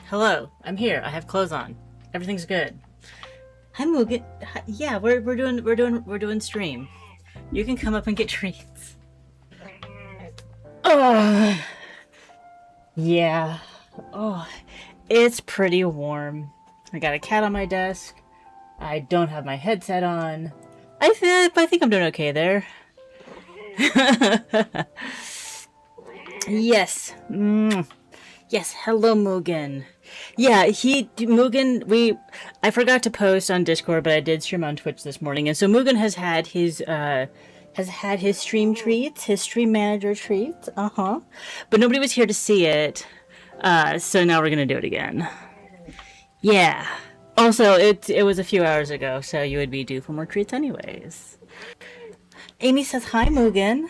Hello, I'm here. I have clothes on. Everything's good. Hi, Mugen. Yeah, we're doing stream. You can come up and get treats. Oh, yeah. Oh, it's pretty warm. I got a cat on my desk. I don't have my headset on. I think I'm doing okay there. Yes. Yes. Hello, Mugen. Yeah, I forgot to post on Discord, but I did stream on Twitch this morning, and so Mugen has had his stream treats, his stream manager treats. But nobody was here to see it. So now we're gonna do it again. Yeah. Also, it was a few hours ago, so you would be due for more treats anyways. Amy says hi, Mugen.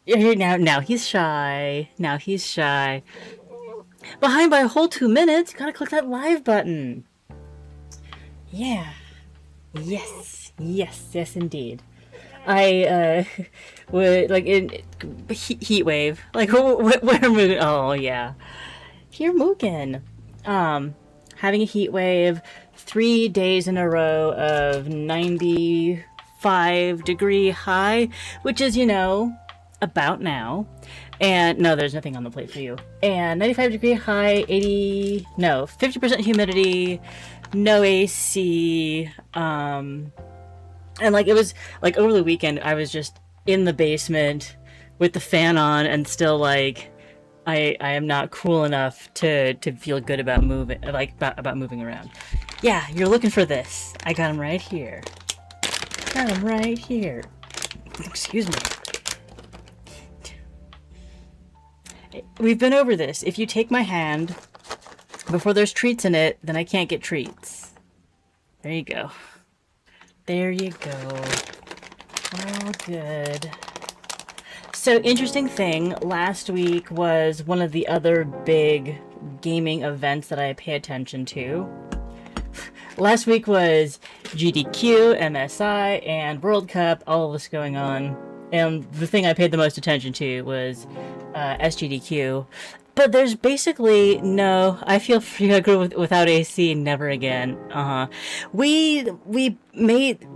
Now he's shy. Now he's shy. Behind by a whole 2 minutes. Gotta click that live button. Yeah. Yes, indeed. I would like in heat wave. Like where Mugen? Oh yeah, here Mugen. Having a heat wave, 3 days in a row of 95-degree high, which is about now. And no, there's nothing on the plate for you. And 95-degree high, 50% humidity, no AC. And like it was like over the weekend, I was just in the basement with the fan on, and still like I am not cool enough to feel good about moving, like about moving around. Yeah, you're looking for this. I got him right here. Got him right here. Excuse me. We've been over this. If you take my hand before there's treats in it, then I can't get treats. There you go. There you go. All good. So, interesting thing, last week was one of the other big gaming events that I pay attention to. Last week was GDQ, MSI, and World Cup, all of this going on. And the thing I paid the most attention to was SGDQ. But there's basically no. I feel free to go without AC never again. We made.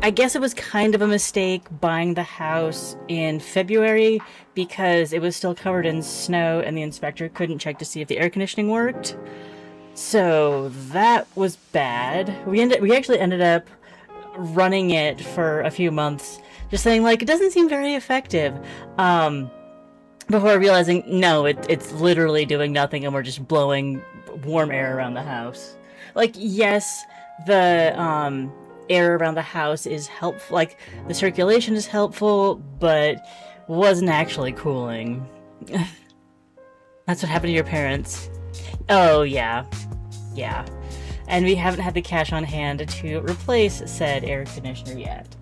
I guess it was kind of a mistake buying the house in February because it was still covered in snow and the inspector couldn't check to see if the air conditioning worked. So that was bad. We actually ended up running it for a few months, just saying like it doesn't seem very effective. Before realizing, no, it's literally doing nothing, and we're just blowing warm air around the house. Like, yes, the air around the house is helpful, like, the circulation is helpful, but wasn't actually cooling. That's what happened to your parents. Oh, yeah. Yeah. And we haven't had the cash on hand to replace said air conditioner yet.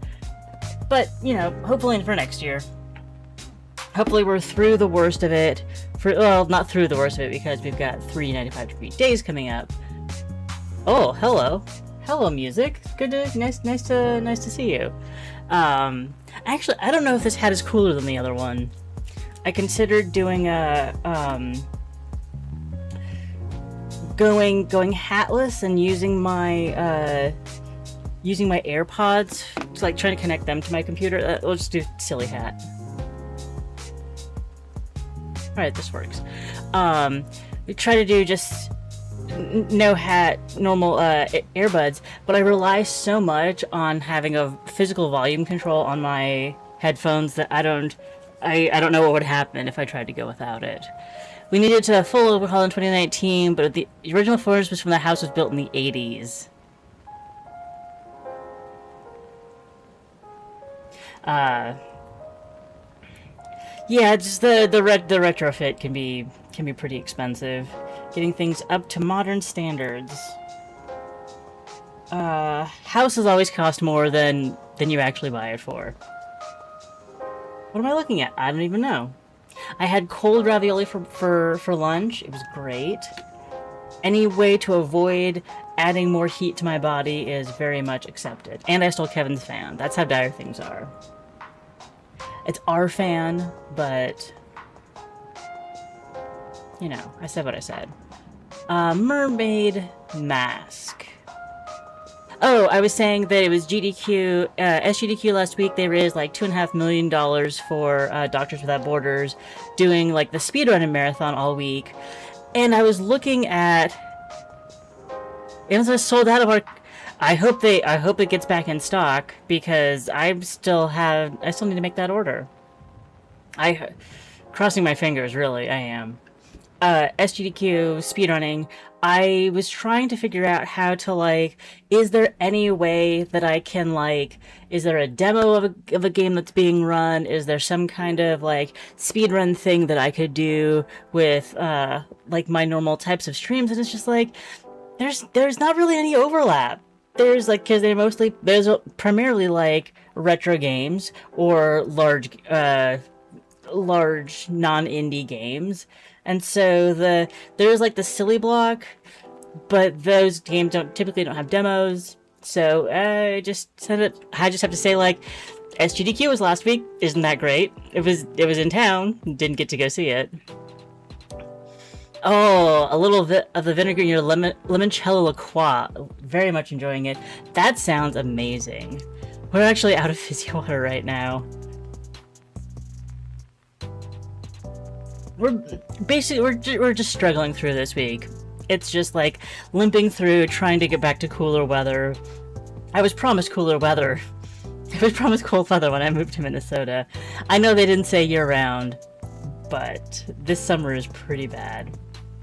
But, hopefully for next year. Hopefully we're through the worst of it. Not through the worst of it because we've got 3 95-degree days coming up. Oh, hello. Hello, music. Nice to see you. Actually, I don't know if this hat is cooler than the other one. I considered doing a going hatless and using my AirPods, like trying to connect them to my computer. We'll just do silly hat. Alright, this works. We try to do just no hat, normal earbuds, but I rely so much on having a physical volume control on my headphones that I don't know what would happen if I tried to go without it. We needed a full overhaul in 2019, but the original furnace was from the house was built in the 80s. Yeah, just the retrofit can be pretty expensive. Getting things up to modern standards. Houses always cost more than you actually buy it for. What am I looking at? I don't even know. I had cold ravioli for lunch. It was great. Any way to avoid adding more heat to my body is very much accepted. And I stole Kevin's fan. That's how dire things are. It's our fan, but You know, I said what I said. Mermaid Mask. Oh, I was saying that it was GDQ, SGDQ last week. They raised like $2.5 million for Doctors Without Borders, doing like the speedrunning marathon all week. And I was looking at, it was sold out of our. I hope it gets back in stock because I still need to make that order. Crossing my fingers, really, I am. SGDQ speedrunning, I was trying to figure out how to, like, is there any way that I can, like, is there a demo of a game that's being run? Is there some kind of, like, speedrun thing that I could do with, like, my normal types of streams? And it's just like, there's not really any overlap. There's, like, because there's primarily, like, retro games or large non-indie games. And so there's like the silly block, but those games typically don't have demos. So I just have to say, like, SGDQ was last week. Isn't that great? It was in town. Didn't get to go see it. Oh, a little bit of the vinegar in your limoncello liqueur. Very much enjoying it. That sounds amazing. We're actually out of fizzy water right now. We're just struggling through this week. It's just like limping through, trying to get back to cooler weather. I was promised cooler weather. I was promised cold weather when I moved to Minnesota. I know they didn't say year-round, but this summer is pretty bad.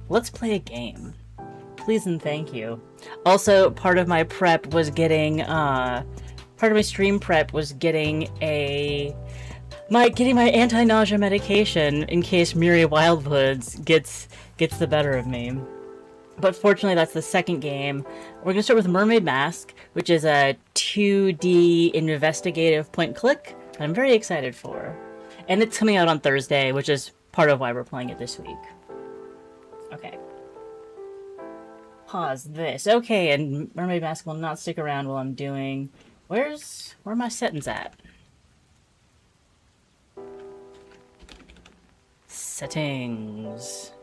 Let's play a game. Please and thank you. Also, part of my prep was getting, part of my stream prep was getting my anti-nausea medication in case Muri Wildwoods gets the better of me. But fortunately, that's the second game. We're going to start with Mermaid Mask, which is a 2D investigative point-click that I'm very excited for. And it's coming out on Thursday, which is part of why we're playing it this week. Okay. Pause this. Okay, and Mermaid Mask will not stick around while I'm doing... Where are my settings at? Settings.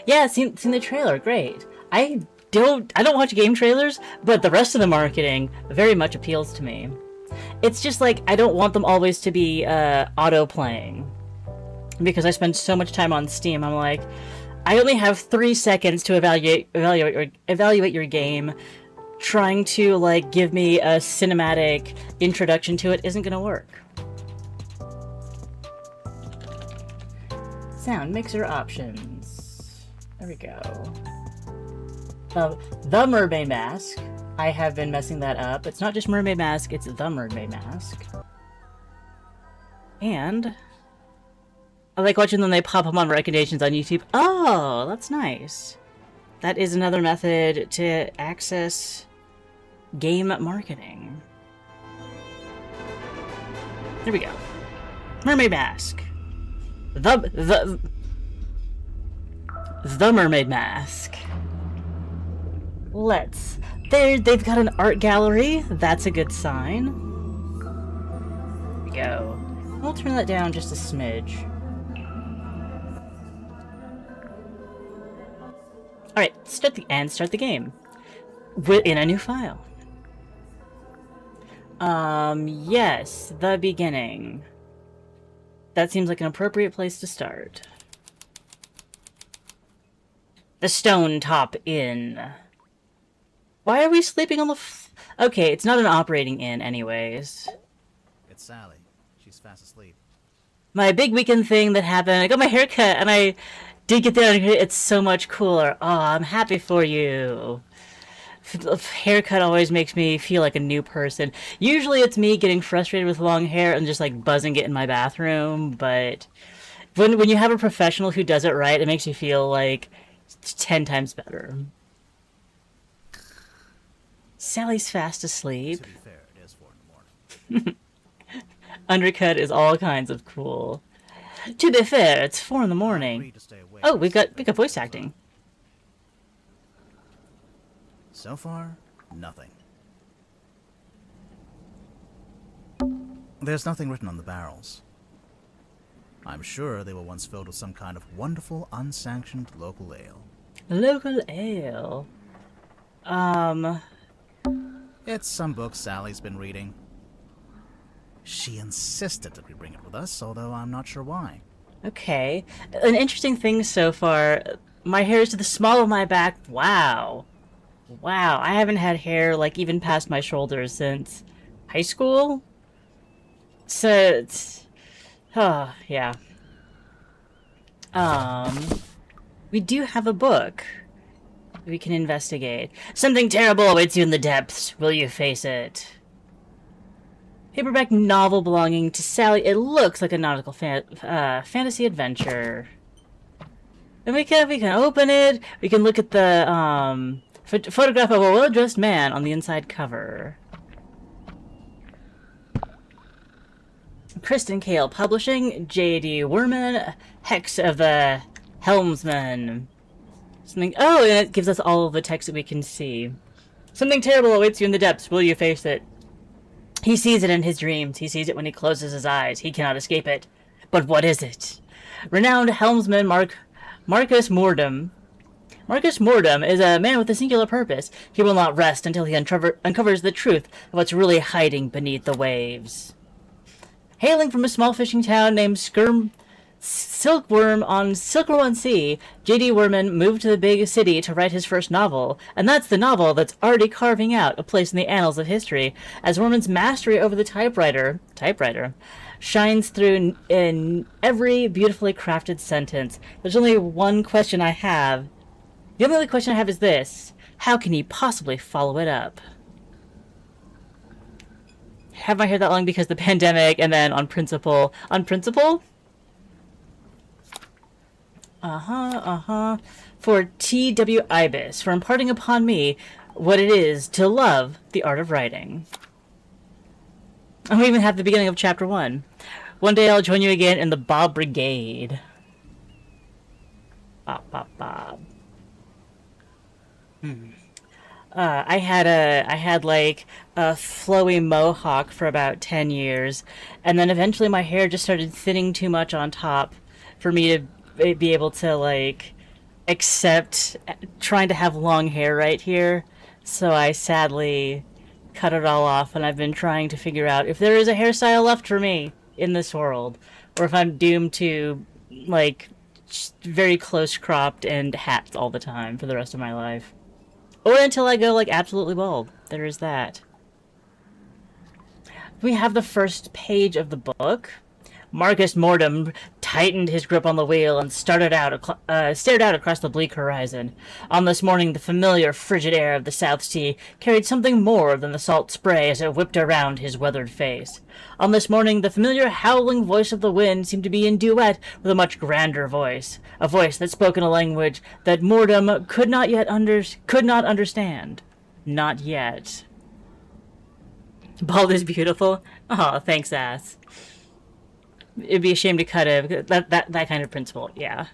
Yeah, seen the trailer. Great. I don't watch game trailers, but the rest of the marketing very much appeals to me. It's just like I don't want them always to be auto playing because I spend so much time on Steam. I'm like, I only have 3 seconds to evaluate your game. Trying to like give me a cinematic introduction to it isn't gonna work. Sound mixer options. There we go. The Mermaid Mask. I have been messing that up. It's not just Mermaid Mask, it's the Mermaid Mask. And I like watching them, they pop up on recommendations on YouTube. Oh, that's nice. That is another method to access game marketing. Here we go. Mermaid Mask. The Mermaid Mask. They've got an art gallery. That's a good sign. Here we go. We'll turn that down just a smidge. Alright, start the game. In a new file. Yes, the beginning. That seems like an appropriate place to start. The Stone Top Inn. Why are we sleeping on the okay, it's not an operating inn anyways. It's Sally. She's fast asleep. My big weekend thing that happened, I got my hair cut and I did get there. It's so much cooler. Oh, I'm happy for you. Haircut always makes me feel like a new person. Usually it's me getting frustrated with long hair and just like buzzing it in my bathroom, but when you have a professional who does it right, it makes you feel like 10 times better. Sally's fast asleep. To be fair, it is 4 in the morning. Undercut is all kinds of cool. To be fair, it's 4 in the morning. Oh, we got voice acting. So far, nothing. There's nothing written on the barrels. I'm sure they were once filled with some kind of wonderful, unsanctioned local ale. Local ale. It's some book Sally's been reading. She insisted that we bring it with us, although I'm not sure why. Okay. An interesting thing so far. My hair is to the small of my back. Wow. Wow. I haven't had hair, like, even past my shoulders since high school. So, it's... Oh, yeah. We do have a book we can investigate. Something terrible awaits you in the depths. Will you face it? Paperback novel belonging to Sally. It looks like a nautical fantasy adventure. And we can open it. We can look at the photograph of a well-dressed man on the inside cover. Kristen Kale Publishing, J.D. Werman, Hex of the Helmsman. Something. Oh, and it gives us all of the text that we can see. Something terrible awaits you in the depths. Will you face it? He sees it in his dreams. He sees it when he closes his eyes. He cannot escape it. But what is it? Renowned helmsman Marcus Mordum. Marcus Mordum is a man with a singular purpose. He will not rest until he uncovers the truth of what's really hiding beneath the waves. Hailing from a small fishing town named Silkworm on Sea, J.D. Werman moved to the big city to write his first novel, and that's the novel that's already carving out a place in the annals of history, as Werman's mastery over the typewriter, shines through in every beautifully crafted sentence. There's only one question I have. The only question I have is this: how can he possibly follow it up? Have my hair that long because of the pandemic, and then on principle. On principle? For T.W. Ibis, for imparting upon me what it is to love the art of writing. And we even have the beginning of chapter 1. One day I'll join you again in the Bob Brigade. Bob. I had like a flowy mohawk for about 10 years, and then eventually my hair just started thinning too much on top for me to be able to like accept trying to have long hair right here. So I sadly cut it all off, and I've been trying to figure out if there is a hairstyle left for me in this world, or if I'm doomed to like very close cropped and hats all the time for the rest of my life. Or until I go, like, absolutely bald. There is that. We have the first page of the book. Marcus Mordum tightened his grip on the wheel and stared out across the bleak horizon. On this morning, the familiar frigid air of the South Sea carried something more than the salt spray as it whipped around his weathered face. On this morning, the familiar howling voice of the wind seemed to be in duet with a much grander voice, a voice that spoke in a language that Mordum could not understand. Not yet. Bald is beautiful. Oh, thanks, ass. It'd be a shame to cut it. That kind of principle, yeah.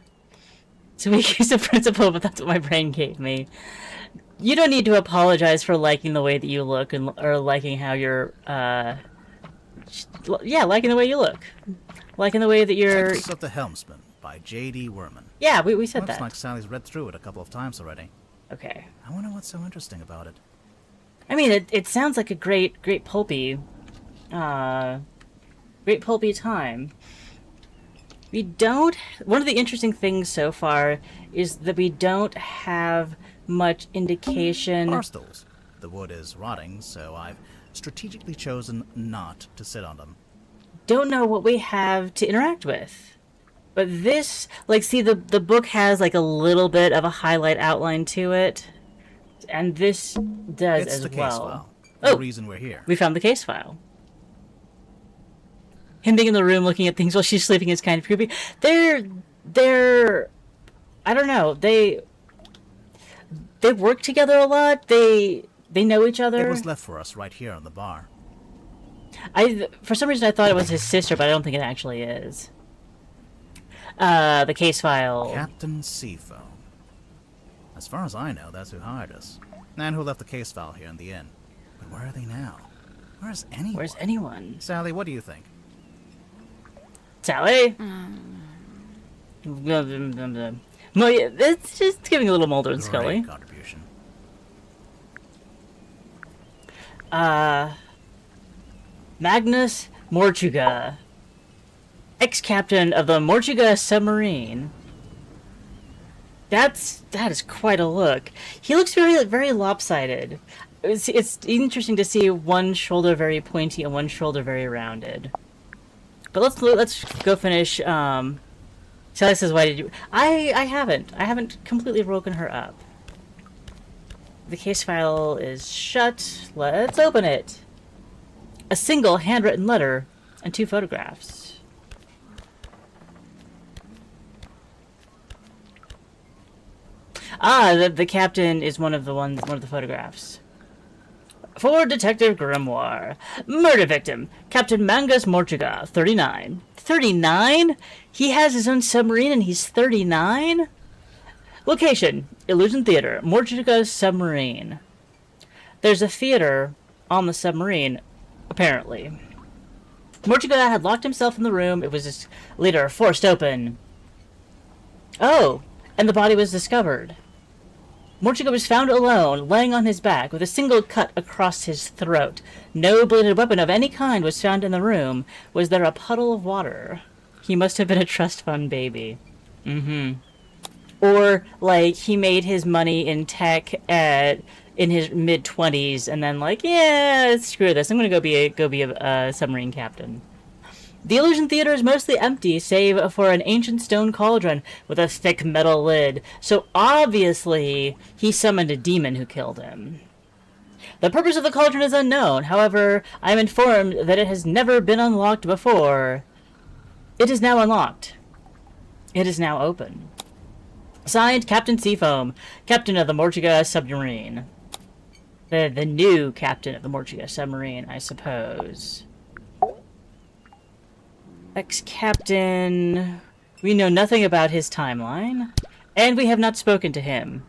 So we use a principle, but that's what my brain gave me. You don't need to apologize for liking the way that you look or liking how you're, liking the way you look. Liking the way that you're... Text of the Helmsman by J.D. Werman. Yeah, we said that. Looks like Sally's read through it a couple of times already. Okay. I wonder what's so interesting about it. I mean, it sounds like a great pulpy, time. One of the interesting things so far is that we don't have much indication. Barstools. The wood is rotting, so I've strategically chosen not to sit on them. Don't know what we have to interact with. But this, like, see, the book has, like, a little bit of a highlight outline to it. And this does it's as the case well. file. Oh, The reason we're here. we found the case file. Him being in the room looking at things while she's sleeping is kind of creepy. They're I don't know. They work together a lot. They know each other. It was left for us right here on the bar. For some reason I thought it was his sister, but I don't think it actually is. The case file. Captain Seafoam. As far as I know, that's who hired us. And who left the case file here in the inn. But where are they now? Where's anyone? Where's anyone? Sally, what do you think? Sally? Well, yeah, it's just giving a little Mulder and Scully. Great contribution. Magnus Morchuga, ex-captain of the Morchuga submarine. That is quite a look. He looks very lopsided. It's interesting to see one shoulder very pointy and one shoulder very rounded. But let's go finish. Sally says, "Why did you?" I haven't completely broken her up. The case file is shut. Let's open it. A single handwritten letter and 2 photographs. The captain is one of the photographs. For Detective Grimoire. Murder victim, Captain Mangus Morchuga, 39. 39? He has his own submarine and he's 39? Location, Illusion Theater, Morchuga's submarine. There's a theater on the submarine, apparently. Morchuga had locked himself in the room. It was just later forced open. Oh, and the body was discovered. Morchuga was found alone, laying on his back, with a single cut across his throat. No bladed weapon of any kind was found in the room. Was there a puddle of water? He must have been a trust fund baby. Or, like, he made his money in tech in his mid-20s, and then, like, yeah, screw this. I'm gonna go be a submarine captain. The Illusion Theater is mostly empty, save for an ancient stone cauldron with a thick metal lid. So obviously, he summoned a demon who killed him. The purpose of the cauldron is unknown. However, I am informed that it has never been unlocked before. It is now unlocked. It is now open. Signed, Captain Seafoam, captain of the Morchuga submarine. The new captain of the Morchuga submarine, I suppose. Ex-captain... We know nothing about his timeline. And we have not spoken to him.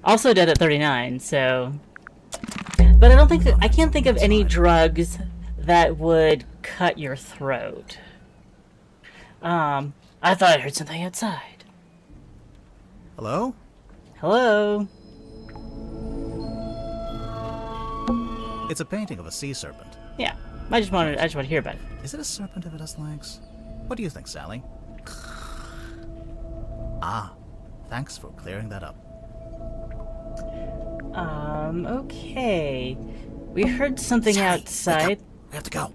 Also dead at 39, so... But I can't think of any drugs that would cut your throat. I thought I heard something outside. Hello? Hello? It's a painting of a sea serpent. Yeah, I just want to hear about it. Is it a serpent if it has legs? What do you think, Sally? Ah, thanks for clearing that up. Okay. We heard something Sally, outside. We have to go.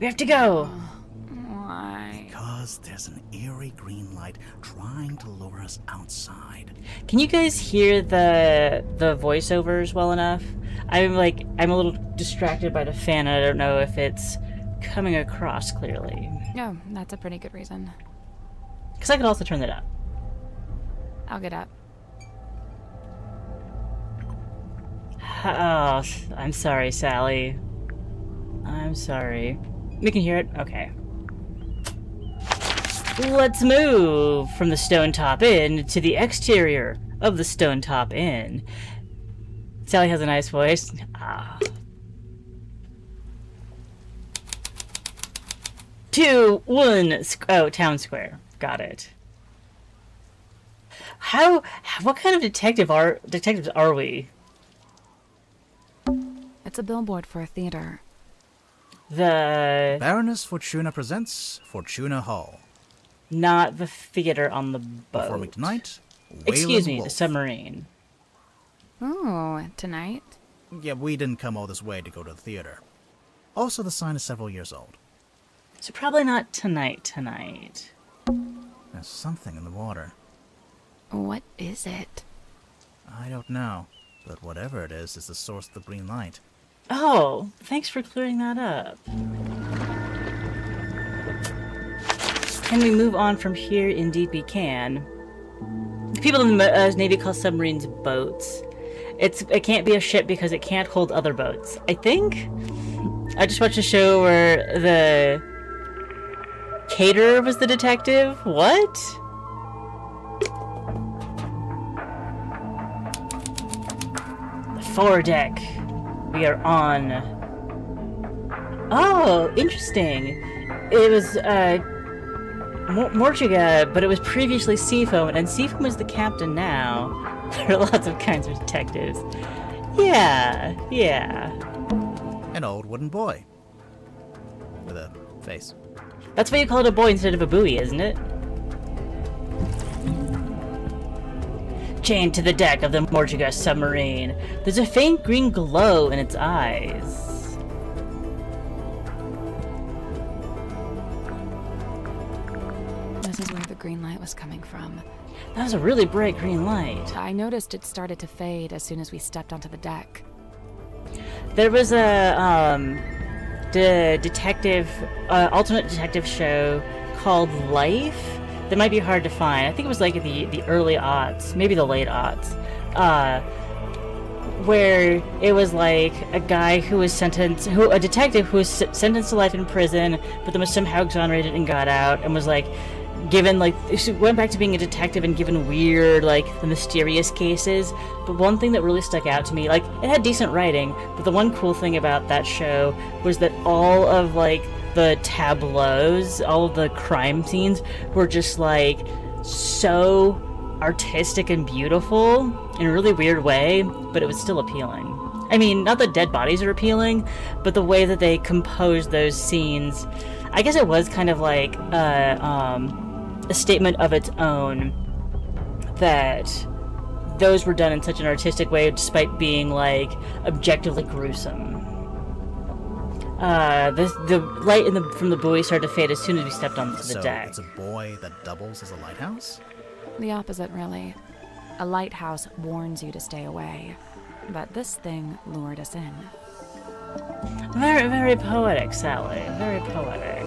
We have to go. Why? Because there's an eerie green light trying to lure us outside. Can you guys hear the voiceovers well enough? I'm a little distracted by the fan. I don't know if it's coming across clearly. No, that's a pretty good reason. Because I could also turn that up. I'll get up. Oh, I'm sorry, Sally. I'm sorry. We can hear it? Okay. Let's move from the Stone Top Inn to the exterior of the Stone Top Inn. Sally has a nice voice. Ah. 2, 1, oh, Town Square. Got it. What kind of detectives are we? It's a billboard for a theater. The... Baroness Fortuna presents Fortuna Hall. Not the theater on the boat. Performing tonight, Excuse Wayland me, Wolf. the submarine. Oh, tonight? Yeah, we didn't come all this way to go to the theater. Also, the sign is several years old. So probably not tonight. There's something in the water. What is it? I don't know, but whatever it is the source of the green light. Oh, thanks for clearing that up. Can we move on from here? Indeed we can. People in the Navy call submarines boats. It can't be a ship because it can't hold other boats. I think? I just watched a show where the caterer was the detective? What? The foredeck. We are on. Oh, interesting. It was, Mortiga, but it was previously Seafoam, and Seafoam is the captain now. There are lots of kinds of detectives. Yeah, yeah. An old wooden boy. With a face. That's why you call it a boy instead of a buoy, isn't it? Chained to the deck of the Mortiga submarine. There's a faint green glow in its eyes. This is where the green light was coming from. That was a really bright green light. I noticed it started to fade as soon as we stepped onto the deck. There was a detective, alternate detective show called Life. That might be hard to find. I think it was like the early aughts, maybe the late aughts, where it was like a guy who was a detective who was sentenced to life in prison, but then was somehow exonerated and got out, and was like given she went back to being a detective and given weird, like, the mysterious cases. But one thing that really stuck out to me, like, it had decent writing, but the one cool thing about that show was that all of, like, the tableaus, all of the crime scenes were just, like, so artistic and beautiful in a really weird way, but it was still appealing. I mean, not that dead bodies are appealing, but the way that they composed those scenes, I guess it was kind of like a statement of its own that those were done in such an artistic way despite being, like, objectively gruesome. The light from the buoy started to fade as soon as we stepped onto the deck. It's a buoy that doubles as a lighthouse? The opposite, really. A lighthouse warns you to stay away. But this thing lured us in. Very, very poetic, Sally. Very poetic.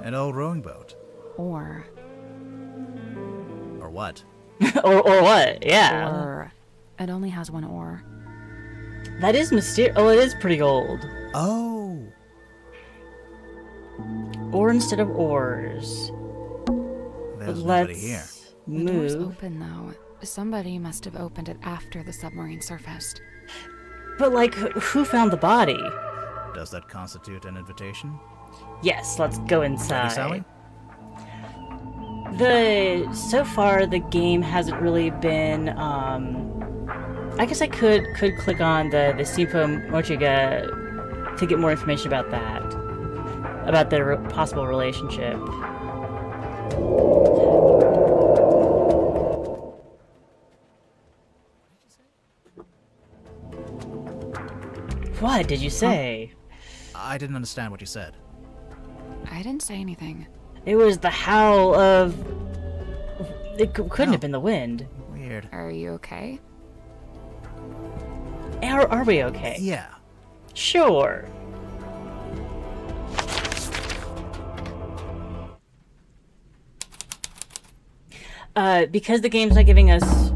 An old rowing boat. Or what? or what? Yeah. Or it only has one oar. That is mysterious. Oh, it is pretty old. Oh. Or instead of oars. There's nobody here. The door's Move. open, though. Somebody must have opened it after the submarine surfaced. But, like, who found the body? Does that constitute an invitation? Yes, let's go inside. Ready, Sally? So far the game hasn't really been. I guess I could click on the Seafoam Mortiga to get more information about that, about their possible relationship. What did you say? I didn't understand what you said. I didn't say anything. It was the howl of. It couldn't have been the wind. Weird. Are you okay? Are we okay? Yeah. Sure. Because the game's not giving us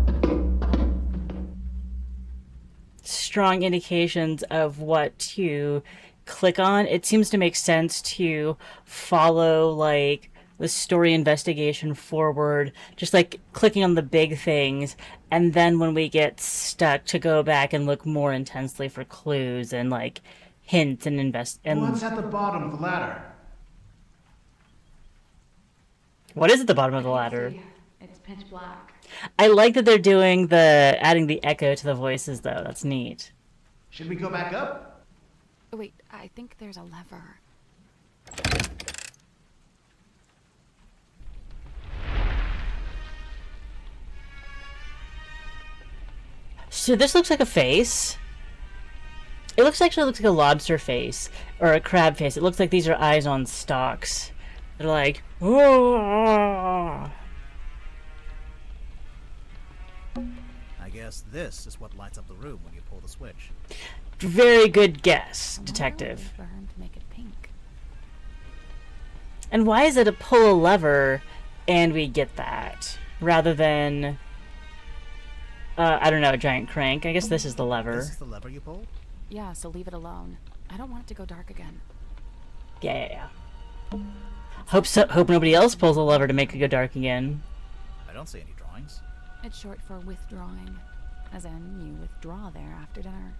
strong indications of what to click on, it seems to make sense to follow, like, the story investigation forward, just, like, clicking on the big things, and then when we get stuck, to go back and look more intensely for clues and, like, hints and What's at the bottom of the ladder? What is at the bottom of the ladder? It's pitch black. I like that they're doing adding the echo to the voices, though. That's neat. Should we go back up? Wait, I think there's a lever. So this looks like a face. It actually looks like a lobster face or a crab face. It looks like these are eyes on stalks. They're like, oh. I guess this is what lights up the room when you pull the switch. Very good guess, detective. Burned to make it pink. And why is it a pull a lever and we get that rather than I don't know, a giant crank? I guess this is the lever. This is the lever you pulled? Yeah, so leave it alone. I don't want it to go dark again. Yeah. Hope nobody else pulls a lever to make it go dark again. I don't see any drawings. It's short for withdrawing. As in, you withdraw there after dinner.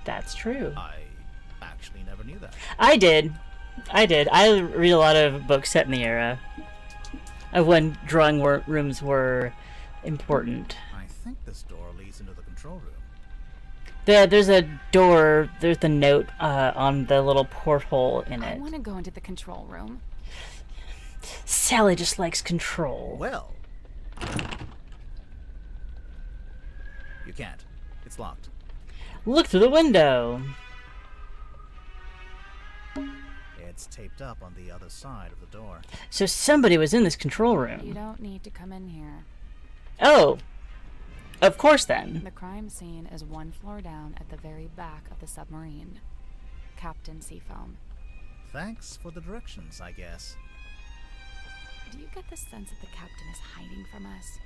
That's true. I actually never knew that. I did. I did. I read a lot of books set in the era of when drawing rooms were important. I think this door leads into the control room. There's a door. There's the note on the little porthole in I it. want to go into the control room. Sally just likes control. Well, you can't. It's locked. Look through the window. It's taped up on the other side of the door. So somebody was in this control You room. don't need to come in here. Oh, of course then. The crime scene is one floor down at the very back of the submarine. Captain Seafoam. Thanks for the directions, I guess. Do you get the sense that the captain is hiding from us?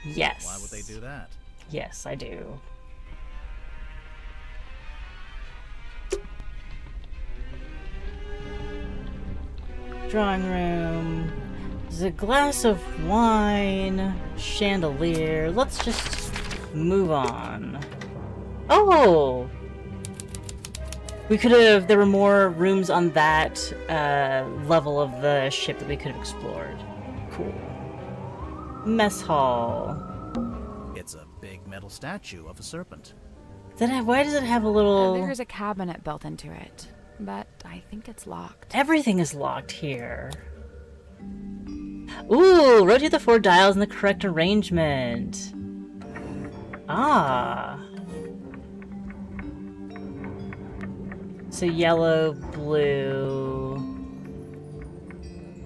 Yes. Why would they do that? Yes, I do. Drawing room. There's a glass of wine. Chandelier. Let's just move on. Oh! We could have... There were more rooms on that level of the ship that we could have explored. Cool. Mess hall. It's a big metal statue of a serpent. Why does it have a little... There's a cabinet built into it, but I think it's locked. Everything is locked here. Ooh, rotate the 4 dials in the correct arrangement. Ah. So yellow, blue.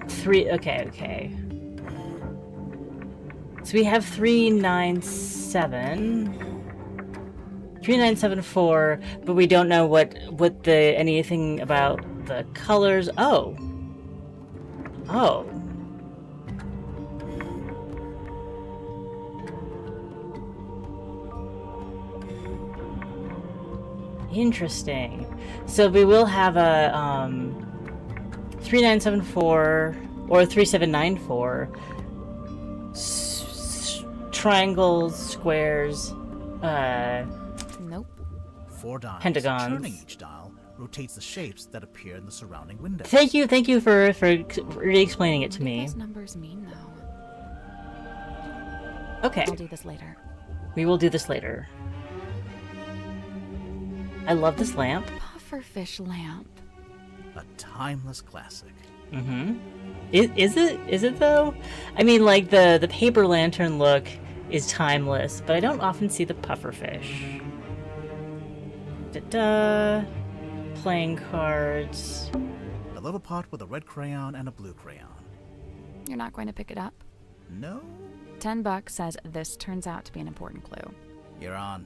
3, okay. So we have 397. 3974, but we don't know what anything about the colors. Oh. Interesting. So we will have a 3974 or 3794 triangles, squares, Nope. 4 dials. Pentagons. Turning each dial rotates the shapes that appear in the surrounding windows. Thank you for re-explaining it to What do me. those numbers mean, though? Okay, I'll do this later. we will do this later. I love this lamp. Pufferfish lamp. A timeless classic. Mm-hmm. Is it though? I mean, like the paper lantern look is timeless, but I don't often see the pufferfish. Da-da. Playing cards. A little pot with a red crayon and a blue crayon. You're not going to pick it up? No? $10 says this turns out to be an important clue. You're on.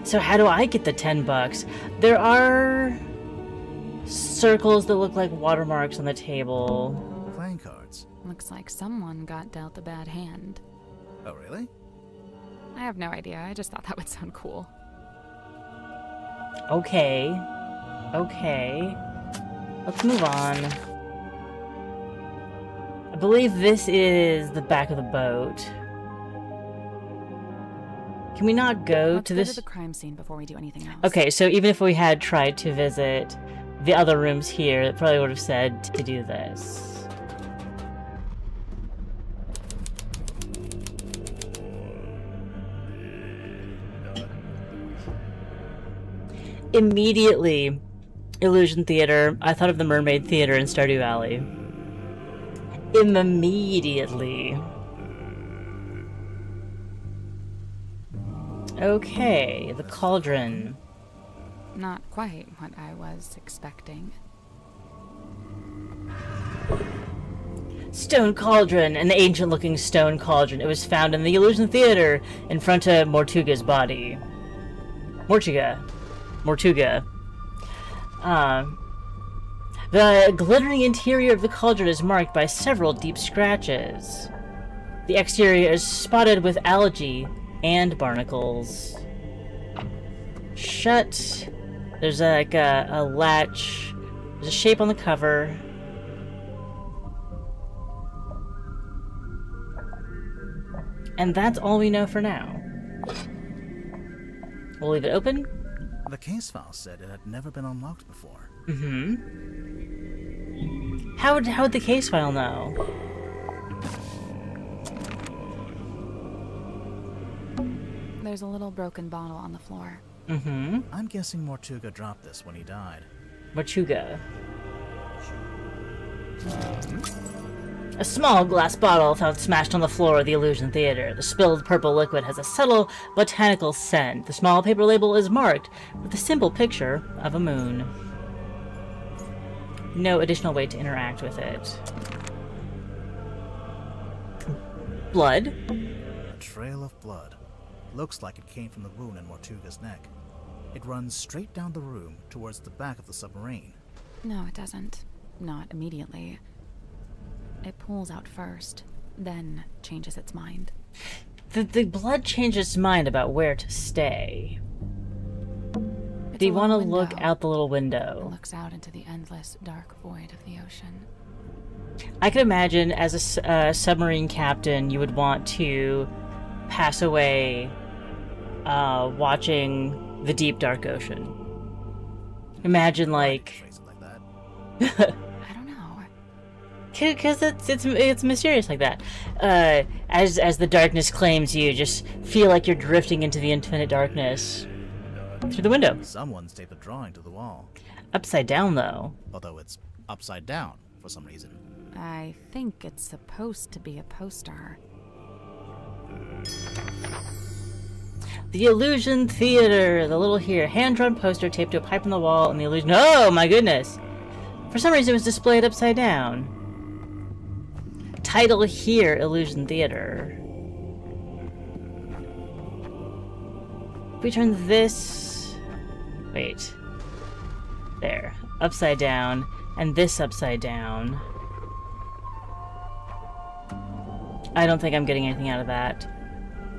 So how do I get the $10? There are circles that look like watermarks on the table. Playing cards. Looks like someone got dealt a bad hand. Oh, really? I have no idea. I just thought that would sound cool. Okay. Let's move on. I believe this is the back of the boat. Can we not go Let's to go this? to the crime scene before we do anything else. Okay, so even if we had tried to visit the other rooms here, it probably would have said to do this. Immediately, Illusion Theater. I thought of the Mermaid Theater in Stardew Valley. Immediately. Okay, the cauldron. Not quite what I was expecting. Stone cauldron, an ancient-looking stone cauldron. It was found in the Illusion Theater in front of Mortuga's body. Mortuga. The glittering interior of the cauldron is marked by several deep scratches. The exterior is spotted with algae and barnacles. Shut. There's like a latch. There's a shape on the cover. And that's all we know for now. We'll leave it open. The case file said it had never been unlocked before. Mm-hmm. How would the case file know? There's a little broken bottle on the floor. Mm-hmm. I'm guessing Mortuga dropped this when he died. Machuga. A small glass bottle found smashed on the floor of the Illusion Theater. The spilled purple liquid has a subtle botanical scent. The small paper label is marked with a simple picture of a moon. No additional way to interact with it. Blood. A trail of blood. Looks like it came from the wound in Mortuga's neck. It runs straight down the room towards the back of the submarine. No, it doesn't. Not immediately. It pulls out first, then changes its mind. The blood changes its mind about where to stay. It's Do you a want to little look window. out the little It window? looks out into the endless, dark void of the ocean. I could imagine as a submarine captain, you would want to pass away watching the deep, dark ocean. Imagine, like... Phrase it like that. I don't know. Because it's mysterious like that. As the darkness claims you, just feel like you're drifting into the infinite darkness through the window. Someone's taped a drawing to the wall. Upside down, though. Although it's upside down for some reason. I think it's supposed to be a poster. The Illusion Theater. The little here. Hand-drawn poster taped to a pipe on the wall and the illusion... Oh, my goodness! For some reason, it was displayed upside down. Title here, Illusion Theater. If we turn this... Wait. There. Upside down. And this upside down. I don't think I'm getting anything out of that.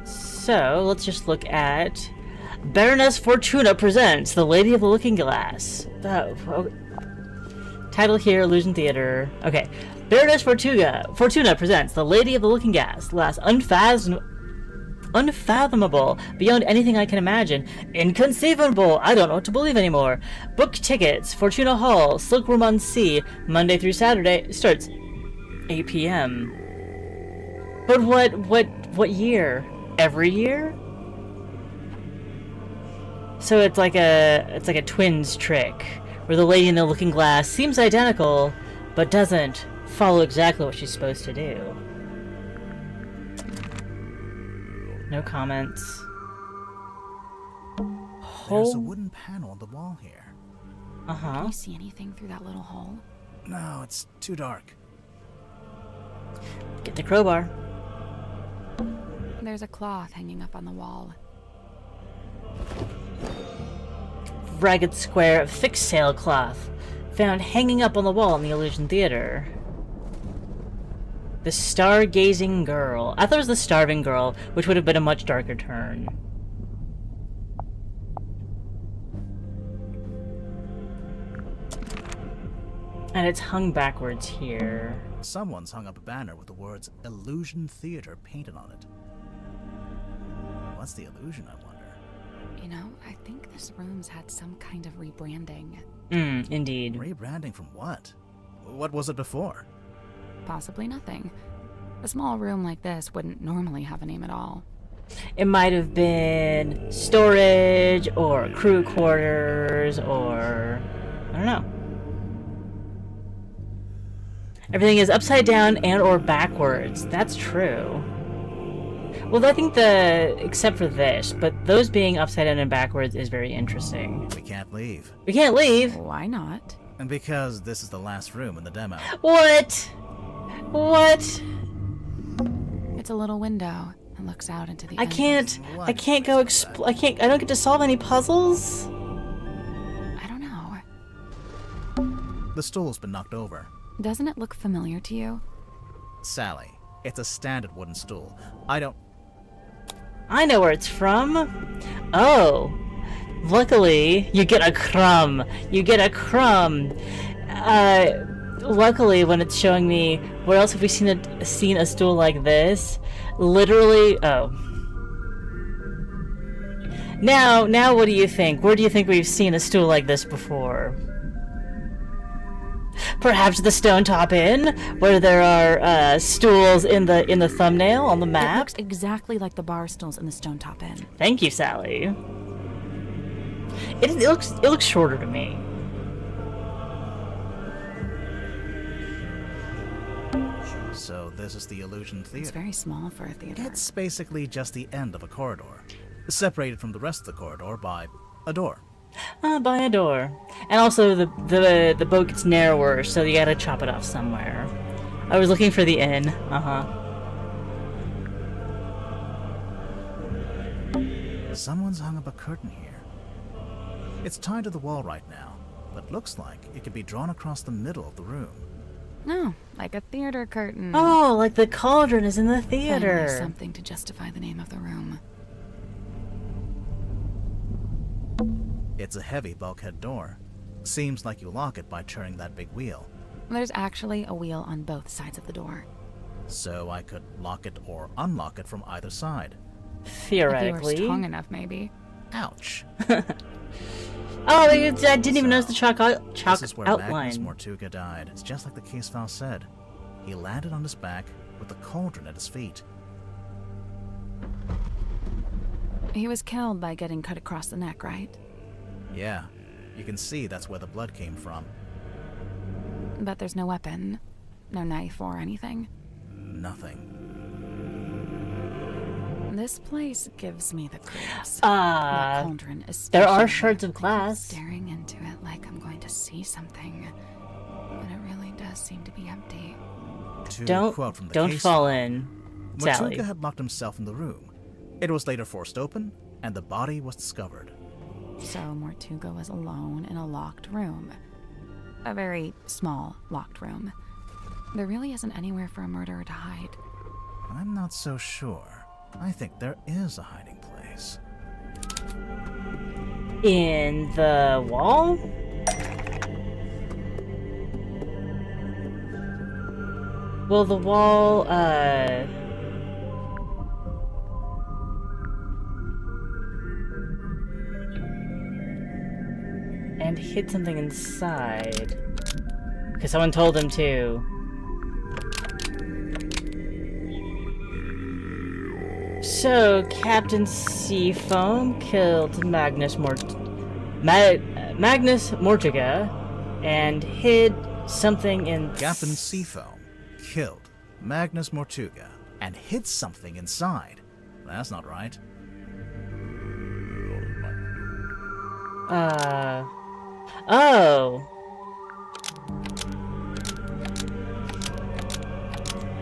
So, let's just look at... Baroness Fortuna presents The Lady of the Looking Glass. Title here, Illusion Theater. Okay. Baroness Fortuna presents The Lady of the Looking Glass. Unfathomable, beyond anything I can imagine. Inconceivable, I don't know what to believe anymore. Book tickets, Fortuna Hall, Silkroom on Sea, Monday through Saturday, starts 8 p.m. But what year? Every year? So it's like a twins trick, where the lady in the looking glass seems identical, but doesn't follow exactly what she's supposed to do. No comments. There's a wooden panel on the wall here. Can Uh-huh. you see anything through that little hole? No, it's too dark. Get the crowbar. There's a cloth hanging up on the wall. Ragged square of thick sailcloth found hanging up on the wall in the Illusion Theater. The Stargazing Girl. I thought it was the Starving Girl, which would have been a much darker turn. And it's hung backwards here. Someone's hung up a banner with the words Illusion Theater painted on it. What's the illusion, I wonder? You know, I think this room's had some kind of rebranding. Indeed. Rebranding from what? What was it before? Possibly nothing. A small room like this wouldn't normally have a name at all. It might have been storage, or crew quarters, or... I don't know. Everything is upside down and or backwards. That's true. Well, I think except for this, but those being upside down and backwards is very interesting. We can't leave. We can't leave. Why not? And because this is the last room in the demo. What? What? It's a little window and looks out into the I endless- can't. Why I can't go. did you say that? I don't get to solve any puzzles. I don't know. The stool's been knocked over. Doesn't it look familiar to you? Sally, it's a standard wooden stool. I know where it's from. Oh, luckily you get a crumb. You get a crumb. Luckily, when it's showing me where else have we seen a stool like this? Literally. Oh. Now, what do you think? Where do you think we've seen a stool like this before? Perhaps the Stone Top Inn, where there are stools in the thumbnail on the It map. looks exactly like the bar stools in the Stone Top Inn. Thank you, Sally. It looks shorter to me. So this is the Illusion It's Theater. very small for a theater. It's basically just the end of a corridor, separated from the rest of the corridor by a door. By a door. And also the boat gets narrower, so you gotta chop it off somewhere. I was looking for the inn. Someone's hung up a curtain here. It's tied to the wall right now, but looks like it could be drawn across the middle of the room. No, like a theater curtain. Oh, like the cauldron is in the Finally, theater. something to justify the name of the room. It's a heavy bulkhead door. Seems like you lock it by turning that big wheel. There's actually a wheel on both sides of the door. So I could lock it or unlock it from either side. If you were Theoretically. strong enough, maybe. Ouch. Oh, I didn't even notice the chalk This is where Magnus outline. Mortuga died. It's just like the case file said. He landed on his back with the cauldron at his feet. He was killed by getting cut across the neck, right? Yeah, you can see that's where the blood came from. But there's no weapon, no knife or anything. Nothing. This place gives me the creeps. That cauldron, especially. there are shards of glass. Staring into it like I'm going to see something, but it really does seem to be empty. To quote from the Don't case fall file, in, Sally. Mortuga had locked himself in the room. It was later forced open, and the body was discovered. So Mortuga was alone in a locked room. A very small locked room. There really isn't anywhere for a murderer to hide. I'm not so sure. I think there is a hiding place. In the wall? Well, the wall, and hid something inside. Because someone told him to. So, Captain Seafoam killed Magnus Mortuga and hid something in... Captain Seafoam killed Magnus Mortuga and hid something inside. That's not right. Oh.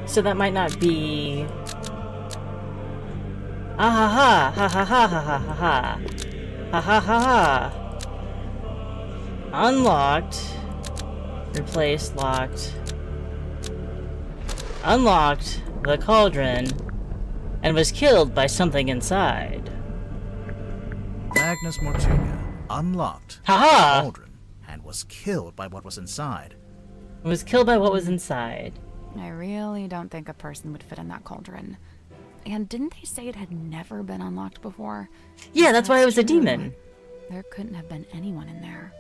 So that might not be... Ah ha ha ha ha ha ha ha ha ha ha ha ha. Unlocked. Replaced, locked. Unlocked the cauldron and was killed by something inside. Magnus Mortuga unlocked the Haha! cauldron and was killed by what was inside. Was killed by what was inside. I really don't think a person would fit in that cauldron. And didn't they say it had never been unlocked before? Yeah, that's why it was a true. demon. There couldn't have been anyone in there.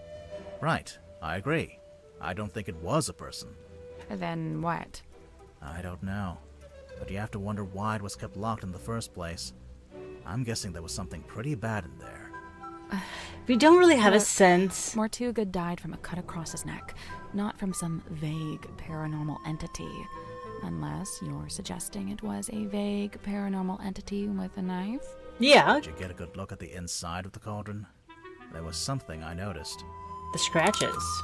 Right, I agree. I don't think it was a person. Then what? I don't know. But you have to wonder why it was kept locked in the first place. I'm guessing there was something pretty bad in there. We don't really have a But- sense. Mortuga died from a cut across his neck, not from some vague paranormal entity. Unless you're suggesting it was a vague paranormal entity with a knife? Yeah, Did you get a good look at the inside of the cauldron? There was something I noticed. the scratches.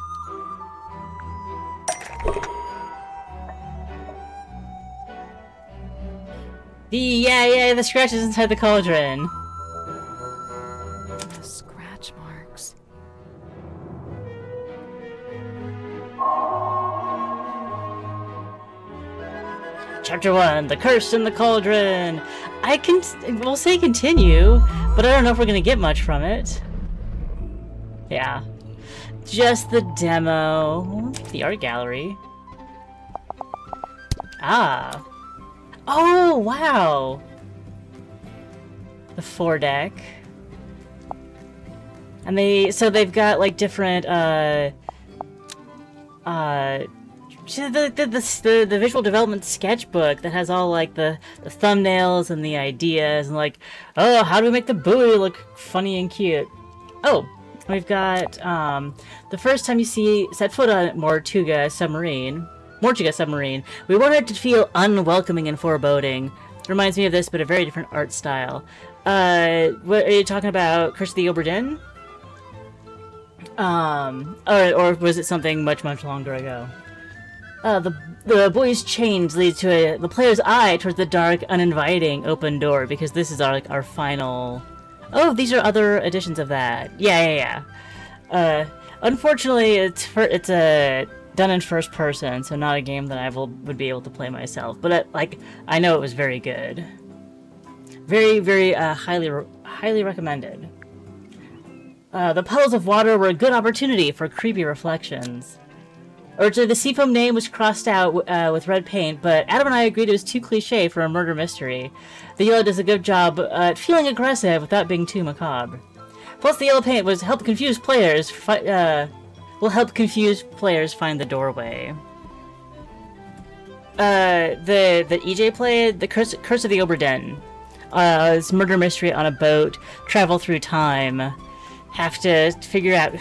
The scratches inside the cauldron. The scratch marks. Chapter 1, The Curse in the Cauldron. We'll say continue, but I don't know if we're gonna get much from it. Yeah. Just the demo. The art gallery. Ah. Oh, wow. The foredeck. And they've got like different, the visual development sketchbook that has all like the thumbnails and the ideas and like, oh, how do we make the buoy look funny and cute? Oh, we've got the first time you set foot on Mortuga submarine, we want it to feel unwelcoming and foreboding. Reminds me of this, but a very different art style. What are you talking about? Curse of the Obra Dinn? Or was it something much longer ago? The buoy's change leads to the player's eye towards the dark, uninviting open door, because this is our final. Oh, these are other editions of that. Yeah. Unfortunately, it's done in first person, so not a game that I would be able to play myself. But I know it was very good. Very highly recommended. The puddles of water were a good opportunity for creepy reflections. Originally, the seafoam name was crossed out with red paint, but Adam and I agreed it was too cliche for a murder mystery. The yellow does a good job at feeling aggressive without being too macabre. Plus, the yellow paint will help confuse players find the doorway. The EJ played the Curse of the Obra Dinn. It's murder mystery on a boat, travel through time, have to figure out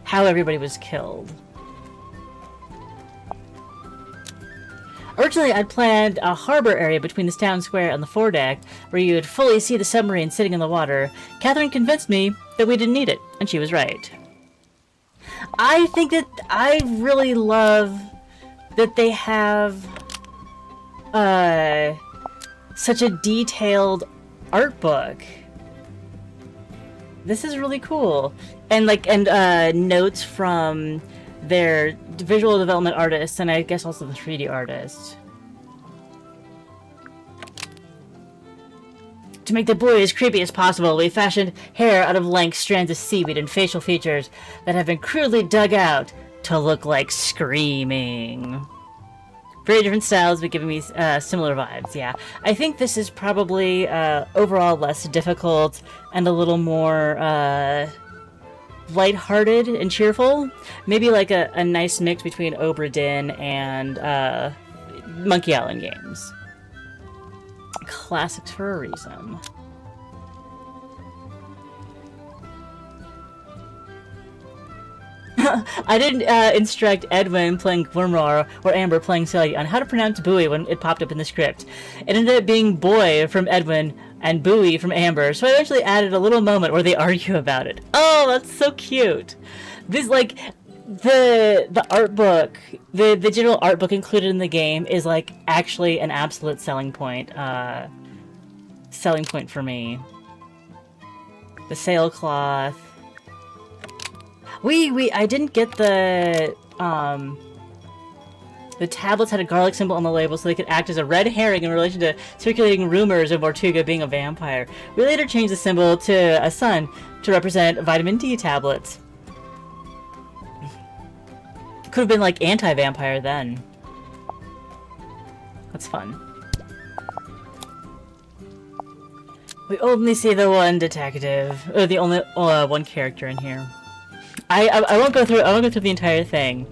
how everybody was killed. Originally, I'd planned a harbor area between the town square and the foredeck, where you would fully see the submarine sitting in the water. Catherine convinced me that we didn't need it, and she was right. I think that I really love that they have such a detailed art book. This is really cool, and notes from their visual development artists, and I guess also the 3D artists. To make the buoy as creepy as possible, we fashioned hair out of lank strands of seaweed and facial features that have been crudely dug out to look like screaming. Very different styles, but giving me similar vibes, yeah. I think this is probably overall less difficult and a little more lighthearted and cheerful. Maybe like a nice mix between Obra Dinn and Monkey Island games. Classics for a reason. I didn't instruct Edwin playing Glimmer or Amber playing Sally on how to pronounce buoy when it popped up in the script. It ended up being boy from Edwin and buoy from Amber, so I eventually added a little moment where they argue about it. Oh, that's so cute. This, like, the art book, the digital art book included in the game is, like, actually an absolute selling point for me. The sailcloth. I didn't get the tablets had a garlic symbol on the label so they could act as a red herring in relation to circulating rumors of Mortuga being a vampire. We later changed the symbol to a sun to represent vitamin D tablets. Could have been like anti-vampire then. That's fun. We only see the one detective, or the only one character in here. I won't go through the entire thing,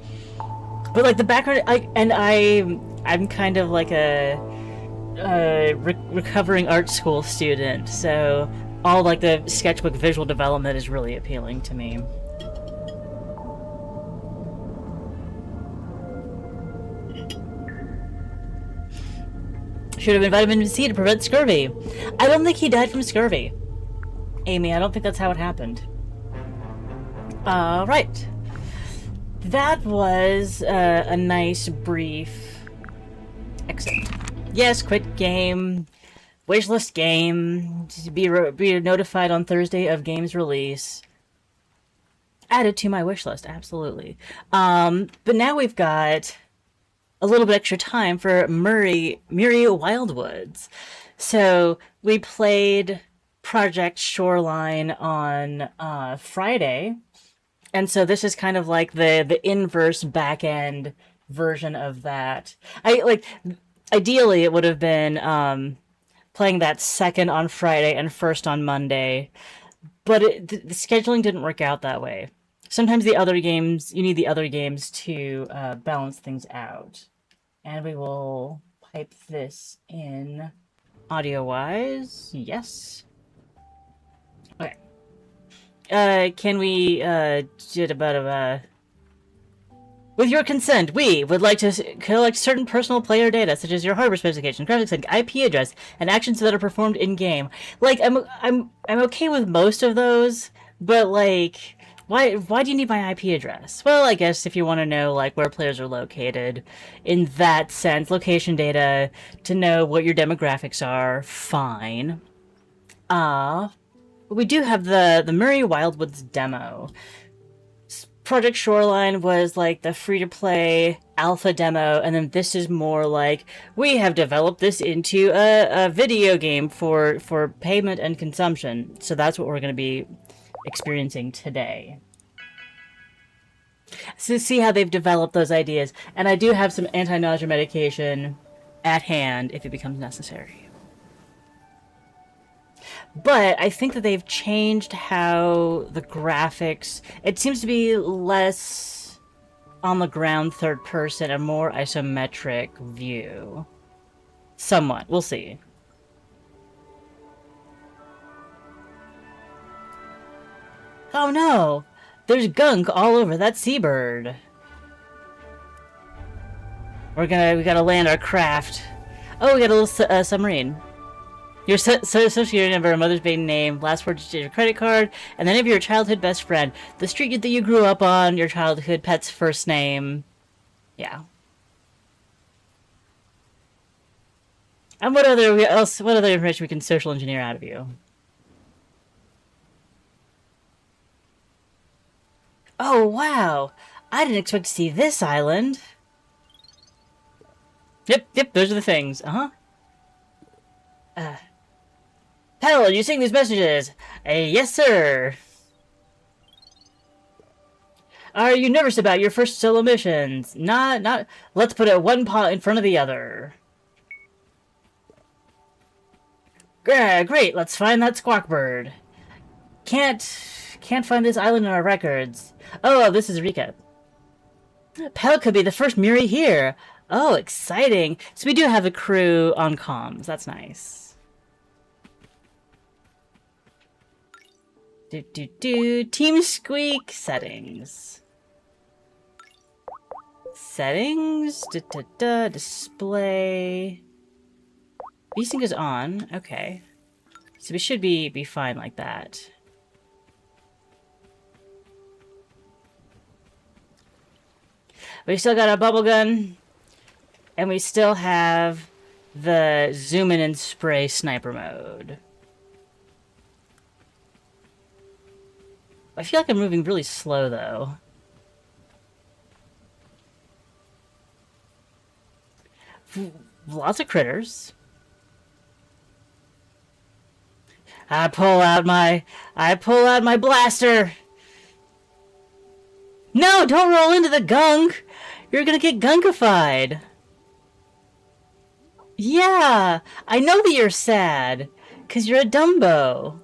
but like the background, I'm kind of like a recovering art school student, so all like the sketchbook visual development is really appealing to me. Should have been vitamin C to prevent scurvy. I don't think he died from scurvy, Amy. I don't think that's how it happened. Right. That was a nice brief exit. Yes, quit game. Wishlist game. Be notified on Thursday of game's release. Added to my wishlist, absolutely. But now we've got a little bit extra time for Muri Wildwoods. So we played Project Shoreline on Friday. And so this is kind of like the inverse back-end version of that. Ideally, it would have been playing that second on Friday and first on Monday, but the scheduling didn't work out that way. Sometimes the other games, you need the other games to balance things out. And we will pipe this in audio-wise. Yes. Okay. Can we, with your consent, we would like to collect certain personal player data, such as your hardware specification, graphics link, IP address, and actions that are performed in-game. Like, I'm okay with most of those, but like, why do you need my IP address? Well, I guess if you want to know like where players are located, in that sense, location data to know what your demographics are, fine. We do have the Muri Wildwoods demo. Project Shoreline was like the free-to-play alpha demo, and then this is more like, we have developed this into a video game for payment and consumption. So that's what we're going to be experiencing today. So see how they've developed those ideas. And I do have some anti-nausea medication at hand if it becomes necessary. But I think that they've changed how the graphics... It seems to be less on the ground third person and more isometric view. Somewhat. We'll see. Oh no! There's gunk all over that seabird. We gotta land our craft. Oh, we got a little submarine. Your social number, mother's maiden name, last words of your credit card, and the name of your childhood best friend. The street that you grew up on, your childhood pet's first name. Yeah. And what other information we can social engineer out of you? Oh, wow. I didn't expect to see this island. Yep, those are the things. Hell, are you seeing these messages? Yes, sir. Are you nervous about your first solo missions? Not. Let's put it one paw in front of the other. Great, let's find that squawk bird. Can't find this island in our records. Oh, this is a recap. Pell could be the first Muri here. Oh, exciting. So we do have a crew on comms. That's nice. Team Squeak settings. Settings. Display. VSync is on. Okay. So we should be fine like that. We still got a bubble gun. And we still have the zoom in and spray sniper mode. I feel like I'm moving really slow, though. Lots of critters. I pull out my blaster. No, don't roll into the gunk. You're gonna get gunkified. Yeah, I know that you're sad, 'cause you're a Dumbo.